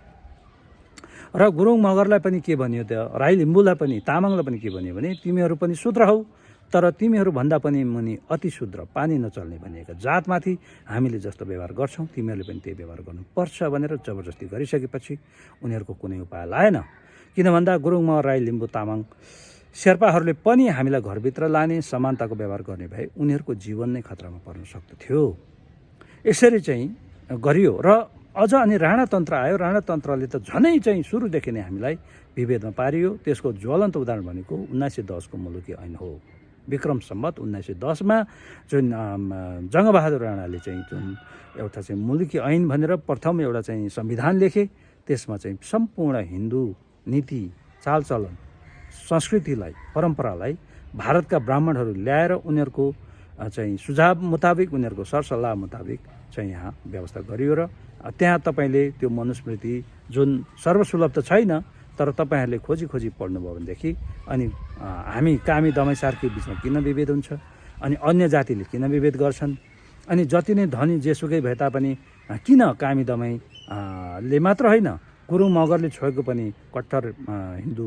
र गुरुङ मगरलाई पनि के भन्यो त, राई लिम्बूलाई पनि, तामाङलाई पनि के भन्यो भने तिमीहरू पनि शूद्र हौ, तर तिमीहरू भन्दा पनि मुनि अति शूद्र, पानी नचल्ने भनिएका जातमाथि हामीले जस्तो व्यवहार गर्छौँ तिमीहरूले पनि त्यही व्यवहार गर्नुपर्छ भनेर जबरजस्ती गरिसकेपछि उनीहरूको कुनै उपाय लाएन। किन भन्दा गुरुङ मगर, राई लिम्बू, तामाङ, शेर्पाहरूले पनि हामीलाई घरभित्र लाने, समानताको व्यवहार गर्ने भए उनीहरूको जीवन नै खतरामा पर्न सक्दथ्यो। यसरी चाहिँ गरियो र अझ अनि राणातन्त्र आयो। राणातन्त्रले त झनै चाहिँ सुरुदेखि नै हामीलाई विभेदमा पारियो। त्यसको ज्वलन्त उदाहरण भनेको 1910 को मुलुकी ऐन हो। विक्रम सम्वत 1910 जुन जङ्गबहादुर राणाले चाहिँ जुन एउटा चाहिँ मुलुकी ऐन भनेर प्रथम एउटा चाहिँ संविधान लेखे, त्यसमा चाहिँ सम्पूर्ण हिन्दू नीति, चालचलन, संस्कृतिलाई, परम्परालाई भारतका ब्राह्मणहरू ल्याएर उनीहरूको चाहिँ सुझाव मुताबिक, उनीहरूको सरसल्लाह मुताबिक चाहिँ यहाँ व्यवस्था गरियो। र त्यहाँ तपाईँले त्यो मनुस्मृति जुन सर्वसुलभ त छैन, तर तपाईँहरूले खोजी खोजी पढ्नुभयो भनेदेखि अनि हामी कामी दमाई सार्की बिचमा किन विभेद हुन्छ, अनि अन्य जातिले किन विभेद गर्छन्, अनि जति नै धनी जेसुकै भए तापनि किन कामी दमाई ले मात्र होइन, गुरुङ मगरले छोएको पनि कट्टर हिन्दू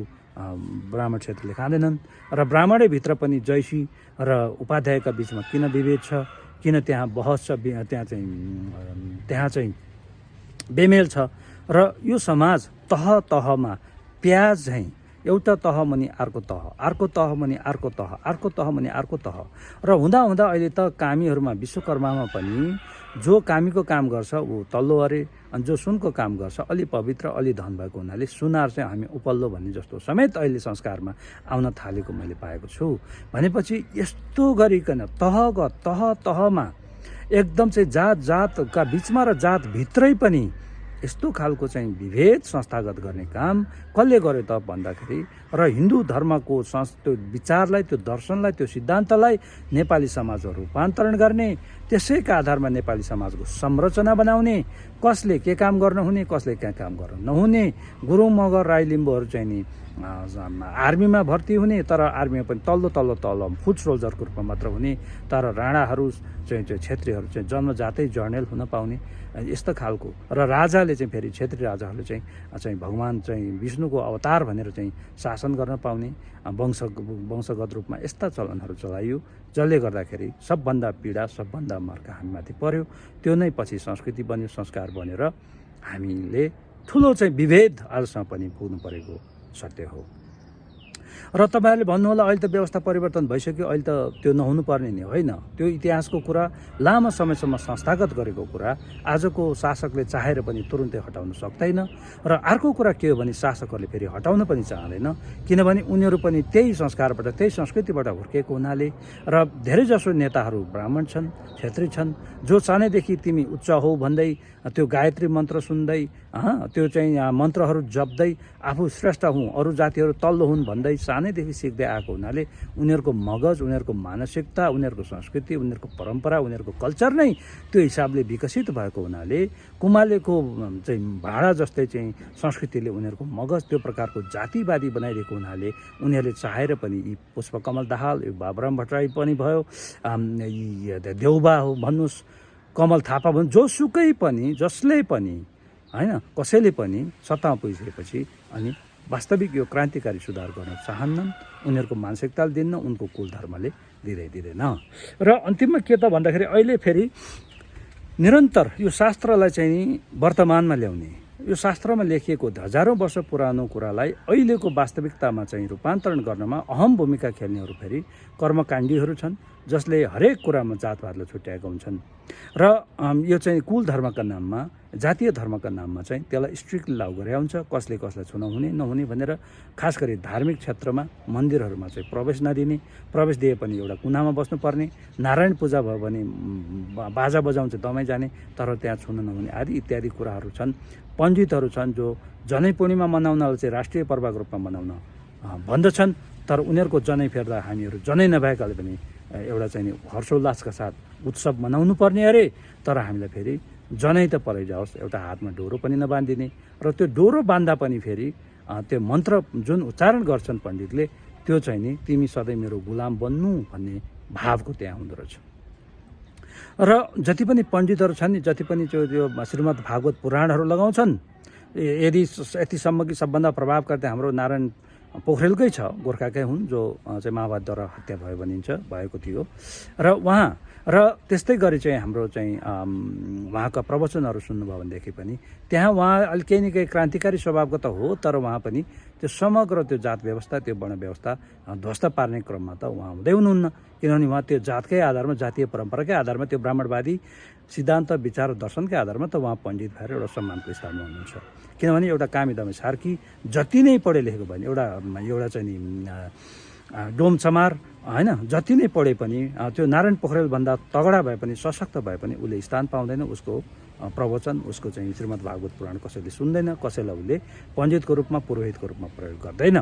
ब्राह्मण क्षेत्रले खाँदैनन्, र ब्राह्मणै भित्र पनि जैसी र उपाध्यायका बिचमा किन विभेद छ, किन त्यहाँ बहस छ, त्यहाँ चाहिँ बेमेल छ। र यो समाज तह तहमा प्याज झैँ एउटा तह मुनि अर्को तह, अर्को तह मुनि अर्को तह, अर्को तह मुनि अर्को तह र हुँदा हुँदा अहिले त कामीहरूमा विश्वकर्मामा पनि जो कामीको काम गर्छ ऊ तल्लो अरे, अनि जो सुनको काम गर्छ अलि पवित्र अलि धन भएको हुनाले सुनार चाहिँ हामी उपल्लो भन्ने जस्तो समेत अहिले संस्कारमा आउन थालेको मैले पाएको छु। भनेपछि यस्तो गरिकन तहमा एकदम चाहिँ जातका बिचमा र जातभित्रै पनि यस्तो खालको चाहिँ विभेद संस्थागत गर्ने काम कसले गर्यो त भन्दाखेरि र हिन्दू धर्मको त्यो विचारलाई, त्यो दर्शनलाई, त्यो सिद्धान्तलाई नेपाली समाजमा रूपान्तरण गर्ने, त्यसैका आधारमा नेपाली समाजको संरचना बनाउने, कसले के काम गर्न हुने, कसले के काम गर्न नहुने, गुरुङ मगर राई लिम्बूहरू चाहिँ नि आर्मीमा भर्ती हुने, तर आर्मीमा पनि तल्लो फुट सोल्जरको रूपमा मात्र हुने, तर राणाहरू चाहिँ क्षेत्रीहरू चाहिँ जन्मजातै जर्नेल हुन पाउने, यस्तो खालको। र राजाले चाहिँ फेरि क्षेत्रीय राजाहरूले चाहिँ भगवान् चाहिँ विष्णुको अवतार भनेर चाहिँ शासन गर्न पाउने, वंशगत रूपमा यस्ता चलनहरू चलाइयो, जसले गर्दाखेरि सबभन्दा पीडा, सबभन्दा मर्का हामीमाथि पर्यो। त्यो नै पछि संस्कृति बन्यो, संस्कार बन्यो र हामीले ठुलो चाहिँ विभेद आजसम्म पनि पुग्नु परेको सत्य हो। र तपाईँहरूले भन्नुहोला अहिले त व्यवस्था परिवर्तन भइसक्यो, अहिले त त्यो नहुनुपर्ने नि होइन। त्यो इतिहासको कुरा, लामो समयसम्म संस्थागत गरेको कुरा आजको शासकले चाहेर पनि तुरुन्तै हटाउन सक्दैन। र अर्को कुरा के हो भने शासकहरूले फेरि हटाउन पनि चाहँदैन, किनभने उनीहरू पनि त्यही संस्कारबाट, त्यही संस्कृतिबाट हुर्केको हुनाले। र धेरैजसो नेताहरू ब्राह्मण छन्, क्षेत्री छन्, जो सानैदेखि तिमी उच्च हौ भन्दै त्यो गायत्री मन्त्र सुन्दै, त्यो चाहिँ मन्त्रहरू जप्दै आफू श्रेष्ठ हुँ, अरू जातिहरू तल्लो हुन् भन्दै सानैदेखि सिक्दै आएको हुनाले उनीहरूको मगज, उनीहरूको मानसिकता, उनीहरूको संस्कृति, उनीहरूको परम्परा, उनीहरूको कल्चर नै त्यो हिसाबले विकसित भएको हुनाले कुमालेको चाहिँ भाँडा जस्तै चाहिँ संस्कृतिले उनीहरूको मगज त्यो प्रकारको जातिवादी बनाइदिएको हुनाले उनीहरूले चाहेर पनि यी पुष्पकमल दाहाल, यो बाबुराम भट्टराई पनि भयो, देउबा हो भन्नुहोस्, कमल थापा भन्नु, जोसुकै पनि, जसले पनि होइन, कसैले पनि सत्तामा पुगिसकेपछि अनि वास्तविक यो क्रान्तिकारी सुधार गर्न चाहन्नन्। उनीहरूको मानसिकताले दिन्न, उनको कुल धर्मले दिँदैन। र अन्तिममा के त भन्दाखेरि अहिले फेरि निरन्तर यो शास्त्रलाई चाहिँ वर्तमानमा ल्याउने, यो शास्त्रमा लेखिएको हजारौँ वर्ष पुरानो कुरालाई अहिलेको वास्तविकतामा चाहिँ रूपान्तरण गर्नमा अहम भूमिका खेल्नेहरू फेरि कर्मकाण्डीहरू छन्, जसले हरेक कुरामा जातपातलाई छुट्याएका हुन्छन्। र यो चाहिँ कुल धर्मका नाममा, जातीय धर्मका नाममा चाहिँ त्यसलाई स्ट्रिक्टली लागू गरे हुन्छ, कसले कसलाई छुन हुने नहुने भनेर। खास गरी धार्मिक क्षेत्रमा मन्दिरहरूमा चाहिँ प्रवेश नदिने, प्रवेश दिए पनि एउटा कुनामा बस्नुपर्ने, नारायण पूजा भयो भने बाजा बजाउँछ दमाई जाने, तर त्यहाँ छुन नहुने आदि इत्यादि कुराहरू छन्। पण्डितहरू छन् जो जनै पूर्णिमा मनाउनलाई चाहिँ राष्ट्रिय पर्वको रूपमा मनाउन भन्दछन्, तर उनीहरूको जनै फेर्दा हामीहरू जनै नभएकाले पनि एउटा चाहिँ हर्षोल्लासका साथ उत्सव मनाउनु पर्ने अरे, तर हामीलाई फेरि जनै त परै जाओस्, एउटा हातमा डोरो पनि नबाँधिने। र त्यो डोरो बाँध्दा पनि फेरि त्यो मन्त्र जुन उच्चारण गर्छन् पण्डितले, त्यो चाहिँ नि तिमी सधैँ मेरो गुलाम बन्नु भन्ने भावको त्यहाँ हुँदो रहेछ। र जति पनि पण्डितहरू छन् नि, जति पनि त्यो श्रीमद् भागवत पुराणहरू लगाउँछन्, यदि यतिसम्म कि सबभन्दा प्रभावकारी हाम्रो नारायण पोखरेलकै छ, गोर्खाकै हुन्, जो चाहिँ माओवादद्वारा हत्या भएको थियो। र त्यस्तै गरी चाहिँ हाम्रो चाहिँ उहाँका प्रवचनहरू सुन्नुभयो भनेदेखि पनि त्यहाँ उहाँ अलिक केही न केही क्रान्तिकारी स्वभावको त हो, तर उहाँ पनि त्यो समग्र त्यो जात व्यवस्था, त्यो वर्ण व्यवस्था ध्वस्त पार्ने क्रममा त उहाँ हुँदै हुनुहुन्न, किनभने उहाँ त्यो जातकै आधारमा, जातीय परम्पराकै आधारमा, त्यो ब्राह्मणवादी सिद्धान्त विचार दर्शनकै आधारमा त उहाँ पण्डित भएर एउटा सम्मानको स्थानमा हुनुहुन्छ। किनभने एउटा कामी दमाई सार्की जति नै पढे लेखेको भयो भने, एउटा चाहिँ नि डोम चमार होइन, जति नै पढे पनि त्यो नारायण पोखरेलभन्दा तगडा भए पनि, सशक्त भए पनि उसले स्थान पाउँदैन। उसको प्रवचन, उसको चाहिँ श्रीमद् भागवत पुराण कसैले सुन्दैन, कसैलाई उसले पण्डितको रूपमा, पुरोहितको रूपमा प्रयोग गर्दैन।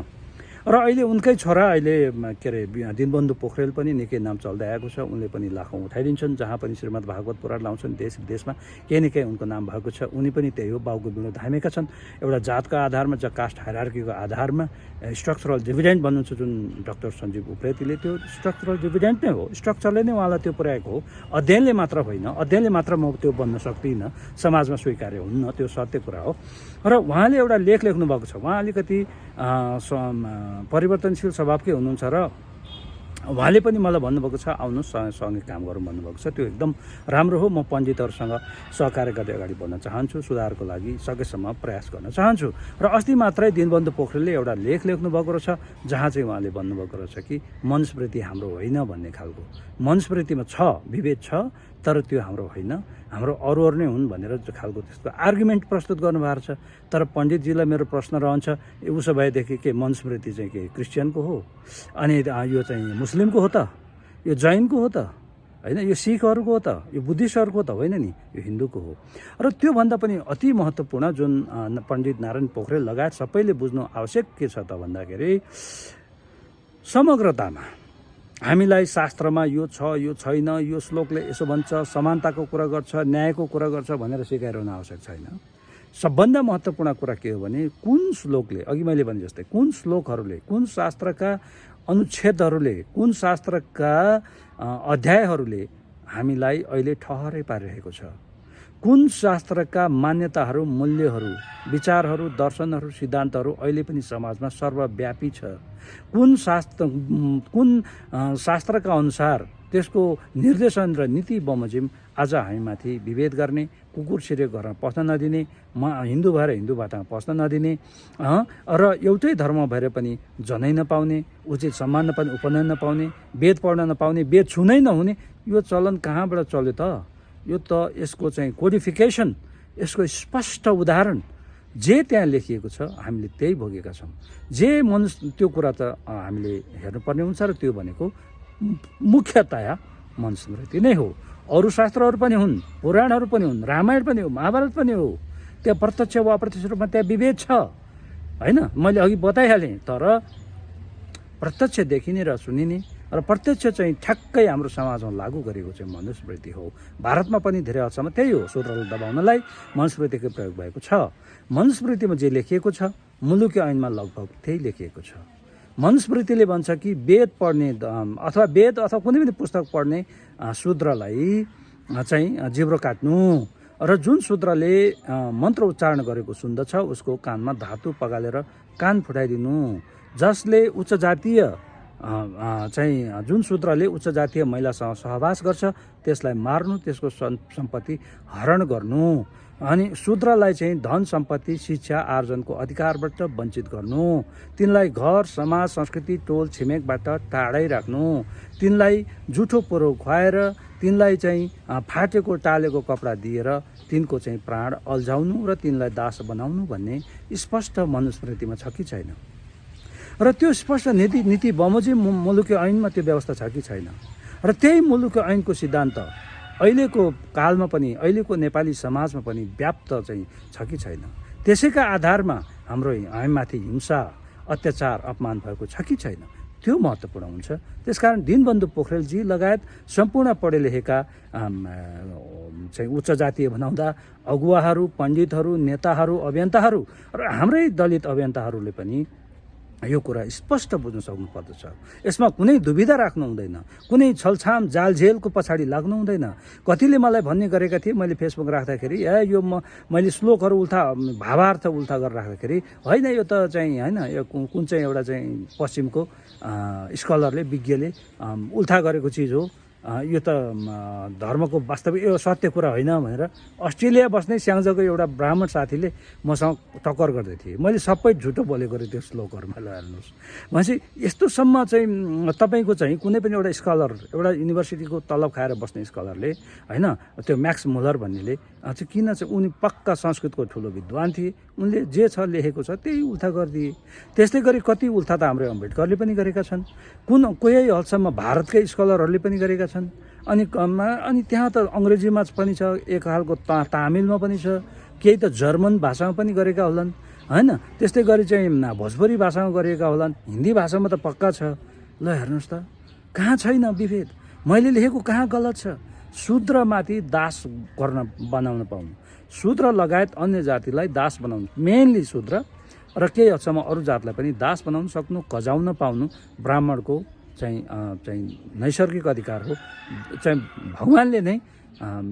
र अहिले उनकै छोरा अहिले के अरे दिनबन्धु पोखरेल पनि निकै नाम चल्दै आएको छ। उनले पनि लाखौँ उठाइदिन्छन्, जहाँ पनि श्रीमद् भागवत पुराण लाउँछन्, देश विदेशमा केही न केही उनको नाम भएको छ। उनी पनि त्यही हो, बाउको बिलो धामेका छन्। एउटा जातका आधारमा, कास्ट हायरार्कीको आधारमा स्ट्रक्चरल डिभिडेन्ट भन्नुहुन्छ जुन डाक्टर सञ्जीव उप्रेतीले, त्यो स्ट्रक्चरल डिभिडेन्ट नै हो, स्ट्रक्चरले नै उहाँलाई त्यो पुर्याएको हो। अध्ययनले मात्र होइन, अध्ययनले मात्र म त्यो बन्न सक्दिनँ, समाजमा स्वीकार्य हुन्न, त्यो सत्य कुरा हो। र उहाँले एउटा लेख लेख्नु भएको छ, उहाँ अलिकति परिवर्तनशील स्वभावकै हुनुहुन्छ र उहाँले पनि मलाई भन्नुभएको छ आउनुहोस् सँगै काम गरौँ भन्नुभएको छ। त्यो एकदम राम्रो हो। म पण्डितहरूसँग सहकार्य गर्दै अगाडि बढ्न चाहन्छु, सुधारको लागि सकेसम्म प्रयास गर्न चाहन्छु। र अस्ति मात्रै दीनबन्धु पोखरेलले एउटा लेख लेख्नुभएको रहेछ, जहाँ चाहिँ उहाँले भन्नुभएको रहेछ कि मनुस्मृति हाम्रो होइन भन्ने खालको। मनुस्मृतिमा छ, विभेद छ, तर त्यो हाम्रो होइन, हाम्रो अरूहरू नै हुन् भनेर खालको त्यस्तो आर्गुमेन्ट प्रस्तुत गर्नुभएको छ। तर पण्डितजीलाई मेरो प्रश्न रहन्छ, उसो भएदेखि के मनुस्मृति चाहिँ के क्रिस्चियनको हो, अनि यो चाहिँ मुस्लिमको हो त, यो जैनको हो त होइन, यो सिखहरूको हो त, यो बुद्धिस्टहरूको त होइन नि, यो हिन्दूको हो। र त्योभन्दा पनि अति महत्त्वपूर्ण जुन पण्डित नारायण पोखरेल लगायत सबैले बुझ्नु आवश्यक के छ त भन्दाखेरि समग्रतामा हामीलाई शास्त्रमा यो छ, यो छैन, यो श्लोकले यसो भन्छ, समानताको कुरा गर्छ, न्यायको कुरा गर्छ भनेर सिकाइरहनु आवश्यक छैन। सबभन्दा महत्त्वपूर्ण कुरा के हो भने कुन श्लोकले, अघि मैले भने जस्तै कुन श्लोकहरूले, कुन शास्त्रका अनुच्छेदहरूले, कुन शास्त्रका अध्यायहरूले हामीलाई अहिले ठहरै पारिरहेको छ, कुन शास्त्रका मान्यताहरू, मूल्यहरू, विचारहरू, दर्शनहरू, सिद्धान्तहरू अहिले पनि समाजमा सर्वव्यापी छ, कुन शास्त्रका अनुसार त्यसको निर्देशन र नीति बमोजिम आज हामीमाथि विभेद गर्ने, कुकुर छिरे घरमा पस्न नदिने, हिन्दू भएर हिन्दू भाटामा पस्न नदिने, र एउटै धर्म भएर पनि जनै नपाउने, उचित सम्मान नपाउने, उपनयन नपाउने, वेद पढ्न नपाउने, वेद छुनै नहुने, यो चलन कहाँबाट चल्यो त? यो त यसको चाहिँ कोडिफिकेसन, यसको स्पष्ट उदाहरण जे त्यहाँ लेखिएको छ हामीले त्यही भोगेका छौँ। त्यो कुरा त हामीले हेर्नुपर्ने हुन्छ, र त्यो भनेको मुख्यतया मनुस्मृति नै हो। अरू शास्त्रहरू पनि हुन्, पुराणहरू पनि हुन्, रामायण पनि हो, महाभारत पनि हो, त्यहाँ प्रत्यक्ष वा अप्रत्यक्ष रूपमा त्यहाँ विभेद छ होइन, मैले अघि बताइहालेँ। तर प्रत्यक्ष देखिने र सुनिने र प्रत्यक्ष चाहिँ ठ्याक्कै हाम्रो समाजमा लागू गरेको चाहिँ मनुस्मृति हो। भारतमा पनि धेरै हदसम्म त्यही हो, शूद्रलाई दबाउनलाई मनुस्मृतिको प्रयोग भएको छ। मनुस्मृतिमा जे लेखिएको छ मुलुकी ऐनमा लगभग त्यही लेखिएको छ। मनुस्मृतिले भन्छ कि वेद पढ्ने अथवा वेद अथवा कुनै पनि पुस्तक पढ्ने शूद्रलाई चाहिँ जिब्रो काट्नु, र जुन शूद्रले मन्त्र उच्चारण गरेको सुन्दछ उसको कानमा धातु पगालेर कान फुटाइदिनु, जसले उच्च जातीय चाहिँ जुन शूद्रले उच्च जातीय महिलासँग सहवास गर्छ त्यसलाई मार्नु, त्यसको सम्पत्ति हरण गर्नु, अनि शूद्रलाई चाहिँ धन सम्पत्ति शिक्षा आर्जनको अधिकारबाट वञ्चित गर्नु, तिनलाई घर समाज संस्कृति टोल छिमेकबाट टाढै राख्नु, तिनलाई जुठो पोरो खुवाएर तिनलाई चाहिँ फाटेको टालेको कपडा दिएर तिनको चाहिँ प्राण अल्झाउनु र तिनलाई दास बनाउनु भन्ने स्पष्ट मनुस्मृतिमा छ कि छैन? र त्यो स्पष्ट नीति बमोजिम मुलुकी ऐनमा त्यो व्यवस्था छ कि छैन? र त्यही मुलुकी ऐनको सिद्धान्त अहिलेको कालमा पनि, अहिलेको नेपाली समाजमा पनि व्याप्त चाहिँ छ कि छैन? त्यसैका आधारमा हामीमाथि हिंसा, अत्याचार, अपमान भएको छ कि छैन? त्यो महत्त्वपूर्ण हुन्छ। त्यसकारण दीनबन्धु पोखरेलजी लगायत सम्पूर्ण पढे लेखेका चाहिँ उच्च जातीय बनाउँदा अगुवाहरू, पण्डितहरू, नेताहरू, अभियन्ताहरू र हाम्रै दलित अभियन्ताहरूले पनि यो कुरा स्पष्ट बुझ्न सक्नुपर्दछ। यसमा कुनै दुविधा राख्नु हुँदैन, कुनै छलछाम जालझेलको पछाडि लाग्नु हुँदैन। कतिले मलाई भन्ने गरेका थिए, मैले फेसबुक राख्दाखेरि यो मैले श्लोकहरू भावार्थ उल्था गरेर राख्दाखेरि, होइन यो त चाहिँ होइन, यो कुन चाहिँ एउटा चाहिँ पश्चिमको स्कलरले, विज्ञले उल्था गरेको चिज हो, यो त धर्मको वास्तविक यो सत्य कुरा होइन भनेर अस्ट्रेलिया बस्ने स्याङ्जाको एउटा ब्राह्मण साथीले मसँग टक्कर गर्दै थिए। मैले सबै झुटो बोलेको रे त्यो श्लोकहरूमा, ल हेर्नुहोस् भनेपछि यस्तोसम्म चाहिँ तपाईँको चाहिँ कुनै पनि एउटा स्कलर, एउटा युनिभर्सिटीको तलब खाएर बस्ने स्कलरले होइन, त्यो म्याक्स मुलर भन्नेले चाहिँ किन चाहिँ उनी पक्का संस्कृतको ठुलो विद्वान थिए, उनले जे छ लेखेको छ त्यही उल्था गरिदिए। त्यस्तै गरी कति उल्था त हाम्रो अम्बेडकरले पनि गरेका छन्, कोही हदसम्म भारतकै स्कलरहरूले पनि गरेका छन्, अनि त्यहाँ त अङ्ग्रेजीमा पनि छ, एक खालको तामिलमा पनि छ, केही त जर्मन भाषामा पनि गरेका होलान् होइन, त्यस्तै गरी चाहिँ भोजपुरी भाषामा गरेका होलान्, हिन्दी भाषामा त पक्का छ। ल हेर्नुहोस् त, कहाँ छैन विभेद? मैले लेखेको कहाँ गलत छ? शूद्रमाथि दास बनाउन पाउनु, शूद्र लगायत अन्य जातिलाई दास बनाउनु, मेनली शूद्र र केही हदसम्म अरू जातलाई पनि दास बनाउन सक्नु, कजाउन पाउनु ब्राह्मणको चाहिँ नैसर्गिक अधिकार हो। चाहिँ भगवानले नै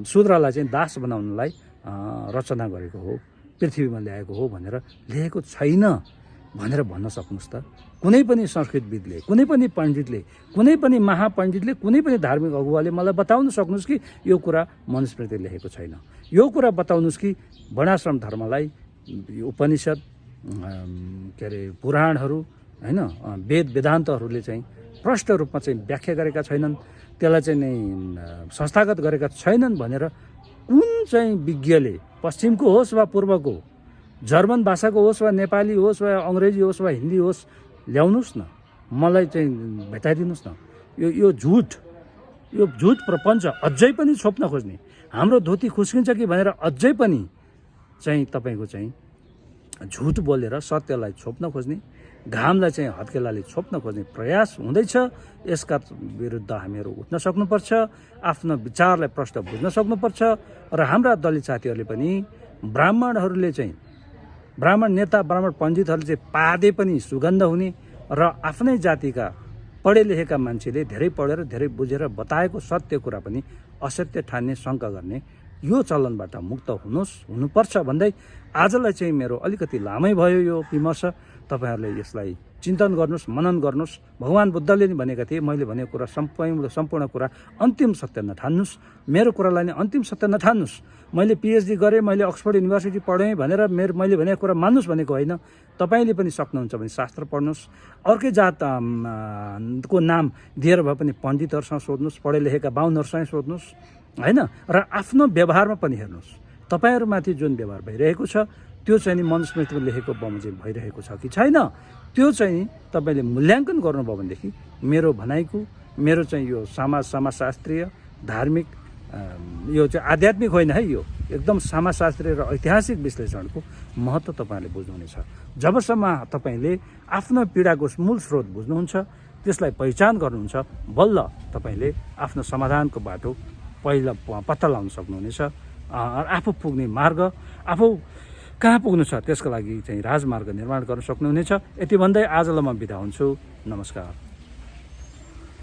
शूद्रलाई चाहिँ दास बनाउनलाई रचना गरेको हो, पृथ्वीमा ल्याएको हो भनेर लेखेको छैन भनेर भन्न सक्नुहोस् त? कुनै पनि संस्कृतविदले, कुनै पनि पण्डितले, कुनै पनि महापण्डितले, कुनै पनि धार्मिक अगुवाले मलाई बताउन सक्नुहोस् कि यो कुरा मनुस्मृतिले लेखेको छैन। यो कुरा बताउनुहोस् कि वर्णाश्रम धर्मलाई उपनिषद के अरे पुराणहरू होइन वेद वेदान्तहरूले चाहिँ प्रष्ट रूपमा चाहिँ व्याख्या गरेका छैनन्, त्यसलाई चाहिँ नै संस्थागत गरेका छैनन् भनेर कुन चाहिँ विज्ञले, पश्चिमको होस् वा पूर्वको, जर्मन भाषाको होस् वा नेपाली होस् वा अङ्ग्रेजी होस् वा हिन्दी होस्, ल्याउनुहोस् न, मलाई चाहिँ भेटाइदिनुहोस् न। यो झुट प्रपञ्च अझै पनि छोप्न खोज्ने, हाम्रो धोती खुस्किन्छ कि भनेर अझै पनि चाहिँ तपाईँको चाहिँ झुट बोलेर सत्यलाई छोप्न खोज्ने, घामलाई चाहिँ हत्केलाले छोप्न खोज्ने प्रयास हुँदैछ। यसका विरुद्ध हामीहरू उठ्न सक्नुपर्छ, आफ्नो विचारलाई प्रष्ट बुझ्न सक्नुपर्छ। र हाम्रा दलित साथीहरूले पनि, ब्राह्मणहरूले चाहिँ, ब्राह्मण नेता, ब्राह्मण पण्डितहरूले चाहिँ पादे पनि सुगन्ध हुने र आफ्नै जातिका पढे लेखेका मान्छेले धेरै पढेर धेरै बुझेर बताएको सत्य कुरा पनि असत्य ठान्ने, शङ्का गर्ने यो चलनबाट मुक्त हुनुपर्छ भन्दै आजलाई चाहिँ मेरो अलिकति लामै भयो यो विमर्श। तपाईँहरूले यसलाई चिन्तन गर्नुहोस्, मनन गर्नुहोस्। भगवान् बुद्धले नि भनेका थिए, मैले भनेको कुरा सम्पूर्ण कुरा अन्तिम सत्य नठान्नुहोस्, मेरो कुरालाई नै अन्तिम सत्य नठान्नुहोस्। मैले पिएचडी गरेँ, मैले अक्सफोर्ड युनिभर्सिटी पढेँ भनेर मैले भनेको कुरा मान्नुहोस् भनेको होइन। तपाईँले पनि सक्नुहुन्छ भने शास्त्र पढ्नुहोस्, अर्कै जात को नाम दिएर भए पनि पण्डितहरूसँग सोध्नुहोस्, पढे लेखेका बाहुनहरूसँग सोध्नुहोस् होइन। र आफ्नो व्यवहारमा पनि हेर्नुहोस्, तपाईँहरूमाथि जुन व्यवहार भइरहेको छ त्यो चाहिँ नि मनुस्मृतिमा लेखेको बमोजिम भइरहेको छ कि छैन, त्यो चाहिँ तपाईँले मूल्याङ्कन गर्नुभयो भनेदेखि मेरो भनाइको, मेरो चाहिँ यो समाजशास्त्रीय धार्मिक यो चाहिँ आध्यात्मिक होइन है, यो एकदम समाजशास्त्रीय र ऐतिहासिक विश्लेषणको महत्त्व तपाईँहरूले बुझ्नुहुनेछ। जबसम्म तपाईँले आफ्नो पीडाको मूल स्रोत बुझ्नुहुन्छ, त्यसलाई पहिचान गर्नुहुन्छ, बल्ल तपाईँले आफ्नो समाधानको बाटो पहिला पत्ता लगाउन सक्नुहुनेछ। आफू पुग्ने मार्ग, आफू कहाँ पुग्नु छ त्यसको लागि चाहिँ राजमार्ग निर्माण गर्न सक्नुहुनेछ। यति भन्दै आजलाई म बिदा हुन्छु। नमस्कार।